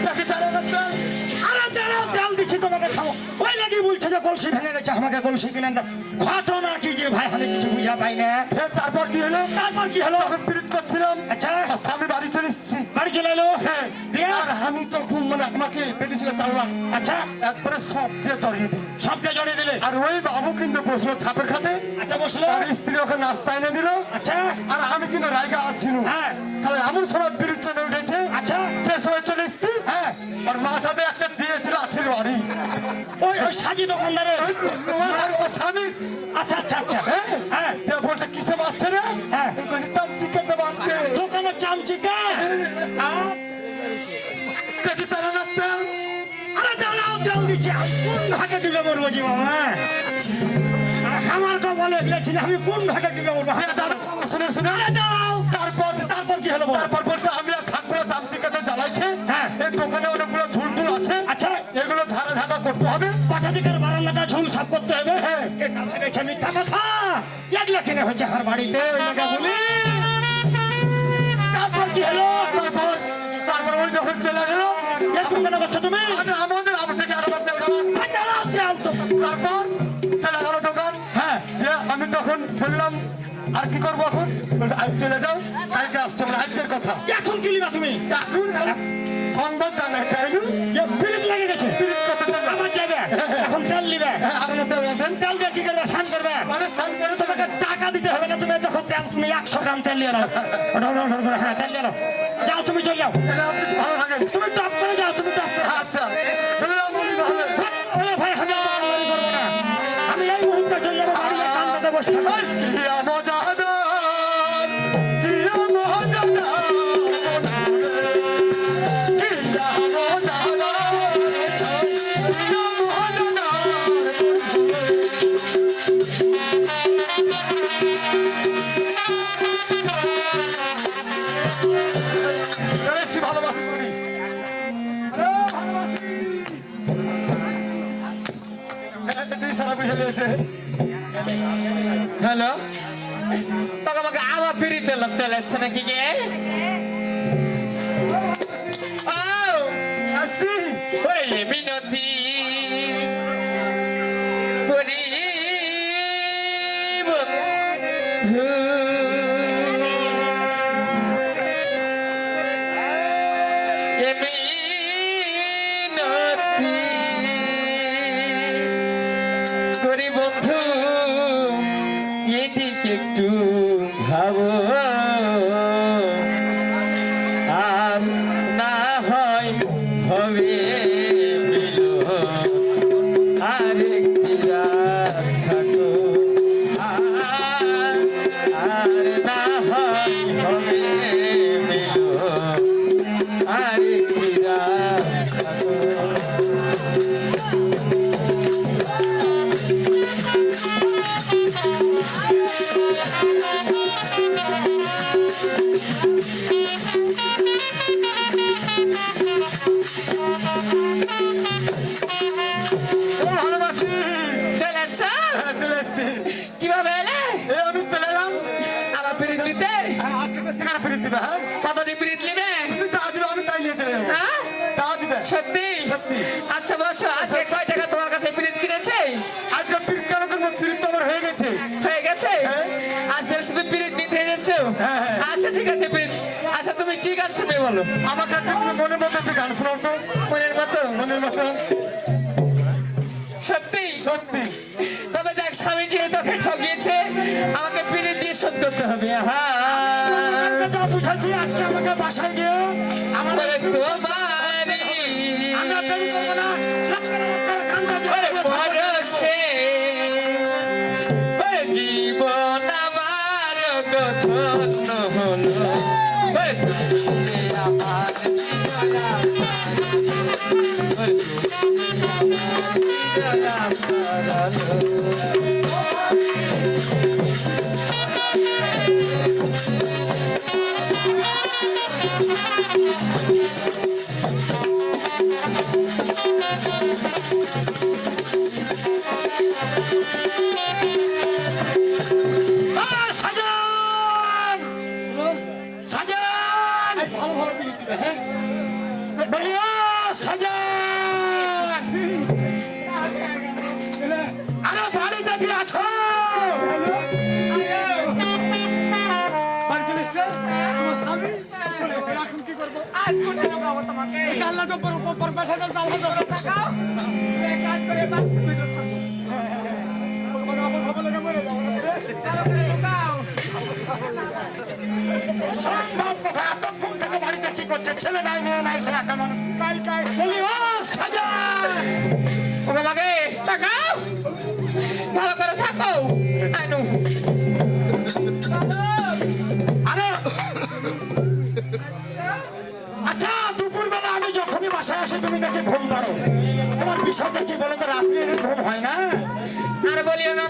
তাকে চারানার তেল। আরে দাঁড়াও, তেল দিচ্ছি তোমাকে, থামো। ওই লাগি বলছে যে কলসি ভেঙে গেছে, আমাকে কলসি কিনে দাও। ঘটনা কি যে ভাই আমি কিছু বুঝা পাই না। ফের তারপর কি হলো? তারপর কি হলো? তখন পিড়িত করছিলাম। আচ্ছা, আর স্বামী বাড়ি চলে এসেছি। বাড়ি চলে এলো। হ্যাঁ, দিয়ে? আর আমি তো মানে আমাকে পেটেছিল চাললাম, আচ্ছা, একবারে সব দিয়ে চড়িয়ে দিল। সবকে জড়িয়ে দিলে। আর ওই বাবু কিন্তু বসলো ছাপের খাটে, আচ্ছা বসলো। আর স্ত্রী ওকে নাস্তা এনে দিল। আচ্ছা আর আমি কিন্তু রায়গা আছি। হ্যাঁ। তাহলে এমন সময় বিরুদ্ধ চলে উঠেছে। আচ্ছা সে সময় চলে এসছি। হ্যাঁ। আর মাথাতে একটা দিয়েছিল আঠের বাড়ি। ওই ওই সাজি দোকানদারের। ও স্বামী। আচ্ছা আচ্ছা আচ্ছা হ্যাঁ হ্যাঁ দিয়ে বলছে কিসে বাচ্চা রে? হ্যাঁ। আমি বলছি তার চিকেতে বাচ্চা। দোকানে চামচিকা। দেখি চারা না তেল। আরে দাঁড়াও তেল দিচ্ছি। কোন ঘাটে ডুবে মরবো জি মামা? আমার কপালে গেছিল আমি কোন ঘাটে ডুবে মরবো? দাদা শুনে শুনে। আরে দাঁড়াও। তারপর কি হলো বল? তারপর বলছে আমি আর থাকবো না, চামচিকাতে জ্বালাইছে। হ্যাঁ। এই দোকানে অনেকগুলো ঝুলটুল আছে। আচ্ছা এগুলো ঝাড়া ঝাড়া করতে হবে। পাঁচাদিকের বারান্দাটা ঝুল সাফ করতে হবে। হ্যাঁ। এটা ভেবেছে মিথ্যা কথা। এগুলা কিনে হচ্ছে আমার বাড়িতে ওই জায়গা বলি। তারপর কি হলো? তারপর ওই যখন চলে গেল, এখন কেন করছো তুমি? আমি আমার থেকে আরো তেল গেলাম। আরে দাঁড়াও তেল তো। তারপর চলে গেল দোকান। হ্যাঁ যে আমি তখন বললাম আর কি করবো এখন? বলছে, আজ চলে যাও, কালকে আসছে, মানে আজকের কথা। এখন কি লিবা তুমি? এখন সংবাদ জানাই তাই না? ফিরিপ লেগে গেছে। ফিরিত কথা চলে। আবার যাবে এখন তেল নিবে। হ্যাঁ, আপনার তেল আছেন? তেল দিয়ে কি করবে? স্নান করবে। মানে স্নান করে তোমাকে টাকা দিতে হবে না। তুমি দেখো তেল তুমি 100 গ্রাম তেল নিয়ে নাও। হ্যাঁ তেল নিয়ে নাও। যাও তুমি চলে যাও। এটা আপনি ভালো থাকেন। তুমি টপ করে যাও। তুমি টপ করে। আচ্ছা চলে যাও বলি তাহলে। ওরে ভাই আমি আর বাড়ি করবো না। আমি এই মুহূর্তে চলে যাবো বাড়িতে কান্দাতে বসে থাকবো। কিয়া মজাদার, কিয়া মজাদার, কিয়া মজাদার, কিয়া মজাদার। বেশি ভালোবাসি করি। আরে ভালোবাসি। সারা বুঝে নিয়েছে। হ্যালো, তোকে আমাকে আবার ফিরিতে লোক চলে এসছে নাকি গে? আসি। ওই মিনতি করি বন্ধু, এ মিনতি করি বন্ধু, এদিকে একটু ভাবো, আর না হয় হবে মিলন, আরেকটি রাত থাকো, আর না হয় হবে মিলন, আরেকটি রাত থাকো। ও ভালোবাসি। চলে এসছো? হ্যাঁ, চলে এসছি। কিভাবে এলে? এই আমি চলে এলাম। আমার পিরিত দিতে সেখানে ফিরিয়ে দিবে। হ্যাঁ কতটি পিরিত নিবে? তুমি চা দিবে, আমি তাই নিয়ে চলে যাবো। হ্যাঁ চা দিবে। সত্যি? সত্যি। আচ্ছা বসো। আজকে কয় টাকা তোমার কাছে পিরিত কিনেছে? আজকে ফিরিত কেন করবো? ফিরিত তো আমার হয়ে গেছে। হয়ে গেছে? হ্যাঁ। আজ থেকে শুধু পিরিত নিতে এসেছো? হ্যাঁ, হ্যাঁ। আচ্ছা ঠিক আছে পিরিত। আচ্ছা তুমি কি গান শুনবে বলো? আমাকে একটু তুমি মনের মধ্যে একটু গান শোনাও তো। মনের মতো? মনের মতো। সত্যি? সত্যি। তবে দেখ স্বামী যেহেতু তোকে ঠকিয়েছে, আমাকে পিরিত দিয়ে শোধ করতে হবে। তোমাকে যা বুঝাচ্ছি আজকে আমাকে বাসায় গিয়ে আমার বলে তোমারই আমরা দেরি করবো না। কান্দা ওরে জড়িয়ে পরশে, ওরে জীবন আমার গঠন হলো, ওরে তুমি আমার বিজয়া, ওরে তুমি আমার বিজয়া হারালো। সাজান সাজান ভালো ভালো ফিরিয়ে দিবে। হ্যাঁ বলিয়া সাজান। আরে বাড়িতে কি আছো? বাড়ি চলে এসছে? তোমার স্বামী? এখন কি করবো? আজ কোথায় নেবো তোমাকে? জানলা তো পর পাশে জানলা তো। এক কাজ করে বাক্স ভিতর থাকো। খবর লেগে মরে যাবো সম্ভব কথা, এতক্ষণ থেকে বাড়িতে কি করছে? ছেলে নাই, মেয়ে নাই, সে একা মানুষ। কাই কাই বলি, ও সাজান! তোমাকে তাকাও, ভালো করে থাকো। আনু আরে আচ্ছা, দুপুরবেলা আমি যখনই বাসায় আসি তুমি দেখি ঘুম পাড়ো। তোমার বিষয়টা কি বলো তো? রাত্রে ঘুম হয় না? আর বলিও না,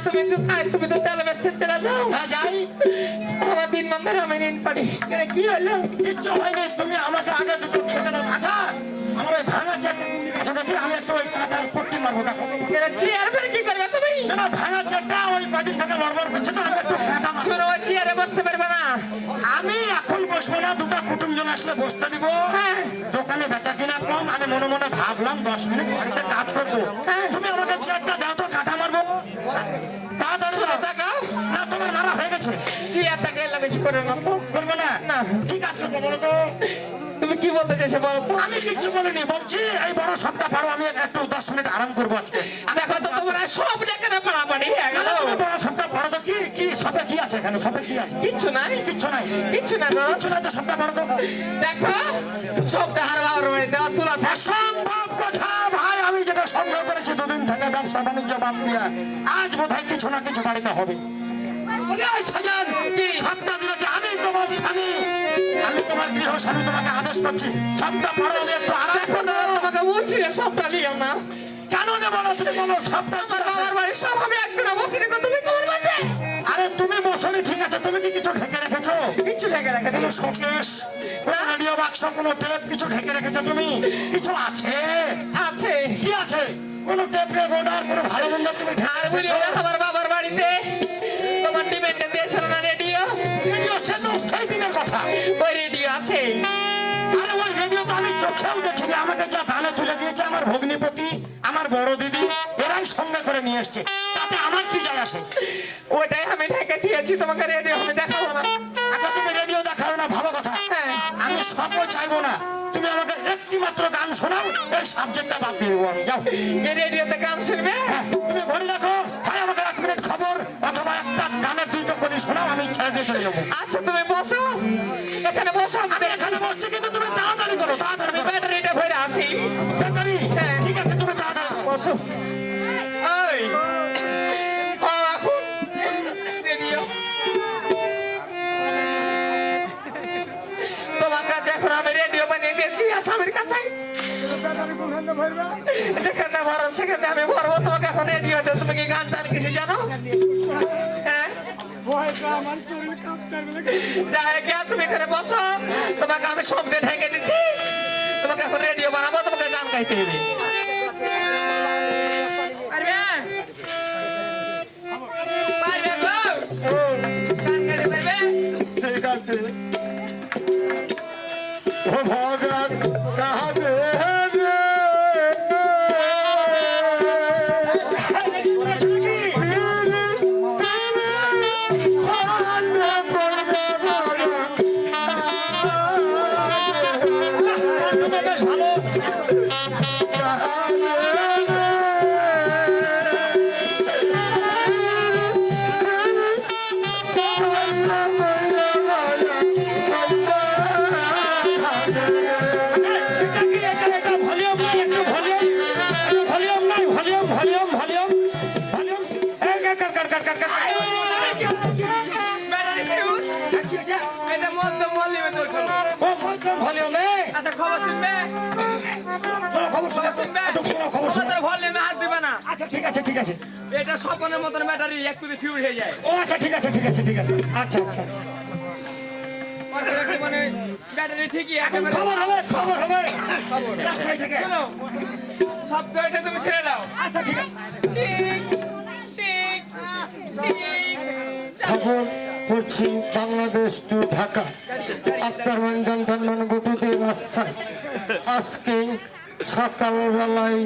তুমি তো তেল বেচতে চলে যাও। হ্যাঁ, যাই। আমার 3 নম্বরে আমি ঋণ পারি। কেন, কি হলো? কিচ্ছু হয়নি, তুমি আমাকে আগে দুটো খেতে দাও। আচ্ছা, আমার ওই ভাঙা চেয়ারটা আচ্ছা দেখি, আমি একটু ওই কাঁটার পট্টি মারবো, দেখো। কেন, চেয়ার ফের কি করবে তুমি? না না, ভাঙা চেয়ারটা ওই কদিন থেকে লড়বড় করছে, তো আমি একটু কাঁটা মারবো। শোনো, ওই চেয়ারে বসতে পারবে না। আমি এখন বসবো না, দুটো কুটুমজন আসলে বসতে দিব। হ্যাঁ। দোকানে বেচা কিনা কম, আমি মনে মনে ভাবলাম 10 মিনিট বাড়িতে কাজ করবো। হ্যাঁ। তুমি আমাকে চেয়ারটা দাও তো, কাঁটা মারবো। তাড়াতাড়ি দাও। তাকাও, না, তোমার মারা হয়ে গেছে। চেয়ারটাকে লাগাইছি করে না তো। করবো না? না। কি কাজ করবো বলো তো? তুমি কি বলতে চাইছো বলো তো? আমি কিচ্ছু বলিনি, বলছি এই বড় সবটা পারো, আমি একটু 10 মিনিট আরাম করবো আজকে। দেখো তো, তোমরা সব জায়গায় পাড়াপাড়ি হয়ে গেল। তুমি বড় সবটা পারো তো? কি কি সবে কি আছে এখানে? সবে কি আছে? কিচ্ছু নাই, কিচ্ছু নাই। কিচ্ছু না ধরো। কিচ্ছু নাই তো, সবটা পারো তো? দেখো, সবটা হার বাবার বাড়ি দেওয়া তোলা থাক। অসম্ভব কথা ভাই, আমি যেটা সংগ্রহ করেছি দুদিন থেকে ব্যবসা বাণিজ্য বাদ দিয়া, আজ বোধহয় কিছু না কিছু বাড়িতে হবে। বলি, ওই সাজান, সবটা দিলে কি আমি তোমার স্বামী, আমি তোমার গৃহ স্বামী, তোমাকে আদেশ করছি সবটা পারো, আমি একটু আরাম দেখো তো, করবো। তোমাকে বলছি যে সবটা লিও না। কেন নেবো না? তুমি বলো সবটা কি আমার আছে? বাবার বাড়ি সব আমি একদিন বসে রেখো, তুমি খবর পাবে। আরে তুমি বসনি, ঠিক আছে, তুমি কি কিছু ঢেকে রেখেছো? কিচ্ছু ঢেকে রাখে কোনো শোকেস, কোনো রেডিও বাক্স, কোনো টেপ কিছু ঢেকে রেখেছো তুমি? কিছু আছে? আছে। কি আছে? কোনো টেপ রেকর্ডার, কোনো ভালো মন্দ তুমি আর বলিও না, আমার বাবার বাড়িতে তোমার ডিমেন্টে দিয়েছিল না রেডিও, রেডিও? সে তো সেই দিনের কথা। ওই রেডিও আছে। আরে ওই রেডিও তো আমি চোখেও দেখিনি, আমাকে যা দানে তুলে দিয়েছে আমার ভগ্নিপতি, আমার বড় দিদি, এরাই সঙ্গে করে নিয়ে এসছে। তাতে আমার কি যায় আসে? ওটাই আমি ঢেকে দিয়েছি, তোমাকে রেডিও আমি দেখাবো না। আচ্ছা, তুমি রেডিও দেখাও না, ভালো কথা। হ্যাঁ। আমি সবও চাইবো না, তুমি আমাকে একটি মাত্র গান শোনাও, এই সাবজেক্টটা বাদ দিয়ে দেবো আমি। যাও। এই রেডিওতে গান শুনবে? হ্যাঁ, তুমি ঘড়ি দেখো, তাই আমাকে 1 মিনিট খবর অথবা একটা গানের 2 চক্করি শোনাও, আমি ছেড়ে দিয়ে চলে যাবো। আচ্ছা, তুমি বসো, এখানে বসো। আমি এখানে বসছি, কিন্তু তুমি তাড়াতাড়ি করো, তাড়াতাড়ি আমি করো। ব্যাটারিটা ভরে আসি। ব্যাটারি? হ্যাঁ। ঠিক আছে, তুমি তাড়াতাড়ি করো। বসো। ওই, ও এখন রেডিও তোমার কাছে, এখন আমি রেডিও বানিয়ে দিয়েছি আসামের কাছে। ব্যাটারি কোনখানে ভরবে যেখানে ভরো সেখানে আমি ভরবো। তোমাকে এখন রেডিও দেবো। তুমি কি গান টান কিছু জানো? হ্যাঁ, ভয়টা আমার শরীর কাঁপছে বলে যাই গিয়া তুমি এখানে বসো, তোমাকে আমি সব দিয়ে ঢেকে দিচ্ছি। তোমাকে এখন রেডিও বানাবো, তোমাকে গান গাইতে হবে। পারবে? পারবে গো? গান গাইতে পারবে? ঠিক আছে। ও ভগবান কাঁদে রে, বেশ ভালো। এটা মধ্যম ভলিউমে চলছিল। আচ্ছা, খবর শুনবে? খবর ভলিউমে হাত দিবে না। আচ্ছা ঠিক আছে, ঠিক আছে। এটা স্বপনের মতন ব্যাটারি একটু ফিউজ হয়ে যায়। ও আচ্ছা, ঠিক আছে, ঠিক আছে, ঠিক আছে। আচ্ছা আচ্ছা আচ্ছা। মানে ব্যাটারি ঠিকই এখন একেবারে। খবর হবে, খবর হবে। খবর। রাস্তায় থেকে। শোনো, শব্দ হয়েছে, তুমি ছেড়ে দাও। আচ্ছা ঠিক আছে। Tick, tick, tick. খবর পড়ছি বাংলাদেশ টু ঢাকা। আক্তার মঞ্জন ধনমান গুটুদের রাস্তায় আজকে সকালবেলায়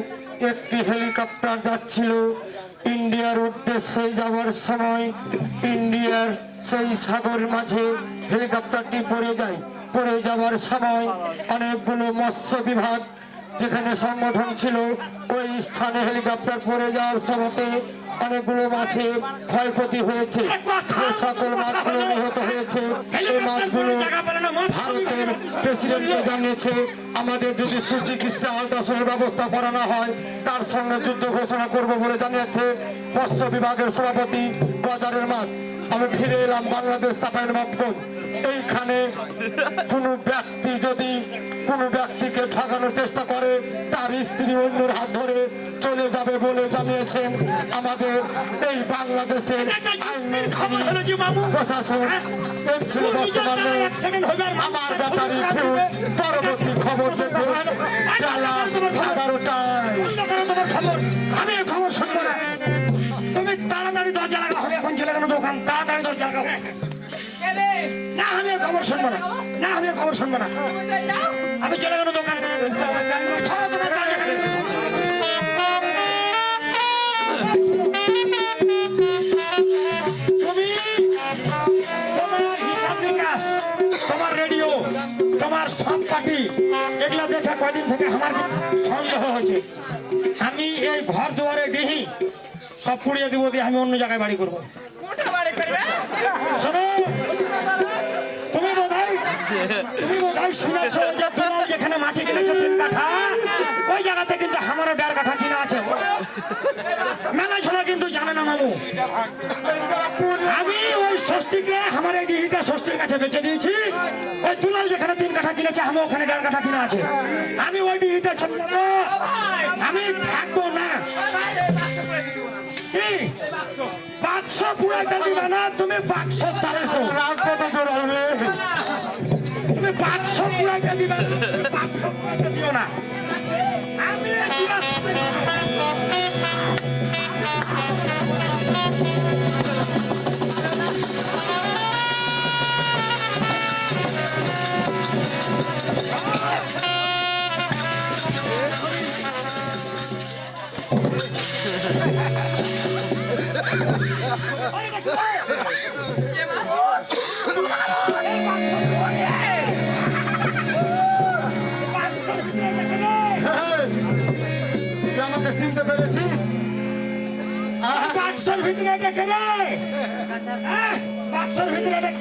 একটি হেলিকপ্টার যাচ্ছিল ইন্ডিয়ার উদ্দেশ্যে যাওয়ার সময় ইন্ডিয়ার সেই সাগর মাঝে হেলিকপ্টারটি পড়ে যায়। পড়ে যাওয়ার সময় অনেকগুলো মৎস্য বিভাগ যেখানে সংগঠন ছিল ওই স্থানে হেলিকপ্টার পড়ে যাওয়ার সময়তে অনেকগুলো মাছে ক্ষয়ক্ষতি হয়েছে। যে সকল মাছগুলো নিহত হয়েছে এই মাছগুলো ভারতের প্রেসিডেন্টকে জানিয়েছে আমাদের যদি সুচিকিৎসা আল্ট্রাসাউন্ডের ব্যবস্থা করানো হয় তার সঙ্গে যুদ্ধ ঘোষণা করব বলে জানিয়েছে মৎস্য বিভাগের সভাপতি বাজারের মাঠ। আমি ফিরে এলাম বাংলাদেশ চাঁপাইনবাবগঞ্জ। এইখানে কোনো ব্যক্তি যদি কোনো ব্যক্তিকে ঠকানোর চেষ্টা করে তার স্ত্রী অন্যের হাত ধরে চলে যাবে বলে জানিয়েছেন আমাদের এই বাংলাদেশের প্রশাসন। এর ছিল বর্তমানে আমার ব্যাটারি ফিউজ। পরবর্তী খবর দেখুন বেলা 11টায়। আমি এই খবর শুনবো না। তুমি তাড়াতাড়ি দরজা লাগা হবে, এখন চলে গেল দোকান, তাড়াতাড়ি দরজা লাগাবো। না আমি এই খবর শুনবো না, না আমি এই খবর শুনবো না, আমি চলে গেল দোকান। ধরো তোমার দরজা কাটে। তুমি তোমার হিসাব নিকাশ, তোমার রেডিও, তোমার সব পার্টি এগুলা দেখে কয়দিন থেকে আমার সন্দেহ হয়েছে। আমি এই ঘর দুয়ারে ডিহি সব পুড়িয়ে দিব, দিয়ে আমি অন্য জায়গায় বাড়ি করবো। শোনো, তুমি বোধহয় শুনেছ যে তোমার যেখানে মাটি কিনেছে 3 কাঠা ওই জায়গাতে কিন্তু আমারও 1.5 কাঠা কিনা আছে। মেলা ছোলা কিন্তু জানে না মামু। আমি ওই ষষ্ঠীকে আমার এই ডিহিটা ষষ্ঠীর কাছে বেচে দিয়েছি। ওই দুলাল যেখানে 3 কাঠা কিনেছে আমার ওখানে 1.5 কাঠা কিনা আছে। আমি ওই ডিহিটা ছোট আমি থাকবো না। কি বাক্স পুরাইতে দিবে না? তুমি বাক্স তাড়াইছো, রাখবো তো তোর হবে। তুমি বাক্স পুরাইতে দিবে না, বাক্স পুরাইতে দিও না। আমি এগুলা তুই আমাকে চিনতে পেরেছিস? বাক্সের ভিতরে ডেকে রে, বাক্সের ভিতরে ডেকে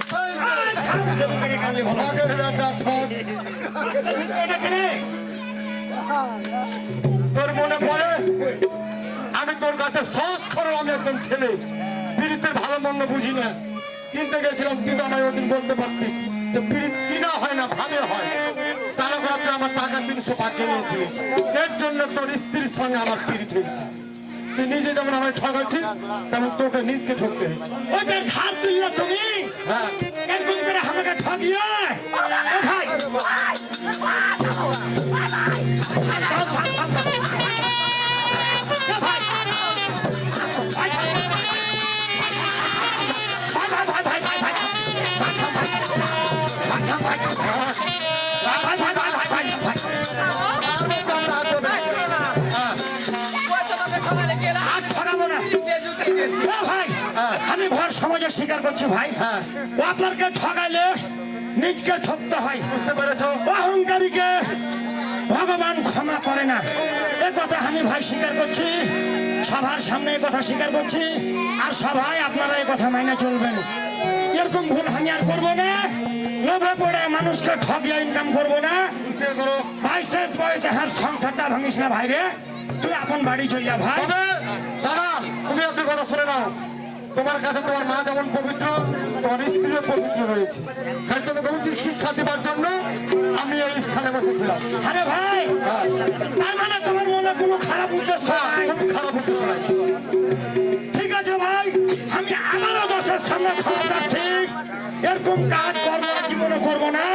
ঠগের বেটা ঠগ। ডেকে রে। তোর মনে পড়ে আমি তোর কাছে সহজ সরল আমি একদম ছেলে, পীড়িতের ভালো মন্দ বুঝি না। কিনতে গেছিলাম তুই তো আমায় ওদিন বলতে পারতি যে পীড়িত কিনা হয় না ভাবে হয়। তারা করে তুই আমার টাকা 300 পাঠিয়ে নিয়েছিলি। এর জন্য তোর স্ত্রীর সঙ্গে আমার পীড়িত হয়েছে। তুই নিজে যেমন আমায় ঠকাচ্ছিস তেমন তোকে নিজকে ঠকতে হয়েছে। ওইটার ধার তুললে তুমি হ্যাঁ এরকম করে আমাকে ঠকিয়ে ও ভাই আমি ভর সমাজের স্বীকার করছি ভাই। হ্যাঁ আপনাকে ঠকাইলে নিজকে ঠকতে হয়, বুঝতে পেরেছো? অহংকারীকে ভগবান ক্ষমা করে না। এ কথা আমি ভাই স্বীকার করছি, সবার সামনে এই কথা স্বীকার করছি। আর সবাই আপনারা এই কথা মাইনে চলবেন। এরকম ভুল আমি আর করবো না। লোভে পড়ে মানুষকে ঠকিয়ে ইনকাম করবো না। বুঝতে করো ভাই শেষ বয়সে হার সংসারটা ভাঙিস না ভাই রে। তুই আপন বাড়ি চল যা ভাই। তবে দাদা তুমি একটা কথা শুনে নাও, তোমার কাছে তোমার মা যেমন পবিত্র তোমার স্ত্রীও পবিত্র রয়েছে। খালি তোমাকে উচিত শিক্ষা দেবার জন্য আমি এই স্থানে বসেছিলাম। আরে ভাই তার মানে তোমার মনে কোনো খারাপ উদ্দেশ্য নাই? কোনো খারাপ উদ্দেশ্য নাই। ঠিক আছে ভাই, আমি আমারও দোষের সামনে ক্ষমা প্রার্থী। এরকম কাজ কর্ম জীবনে করবো না।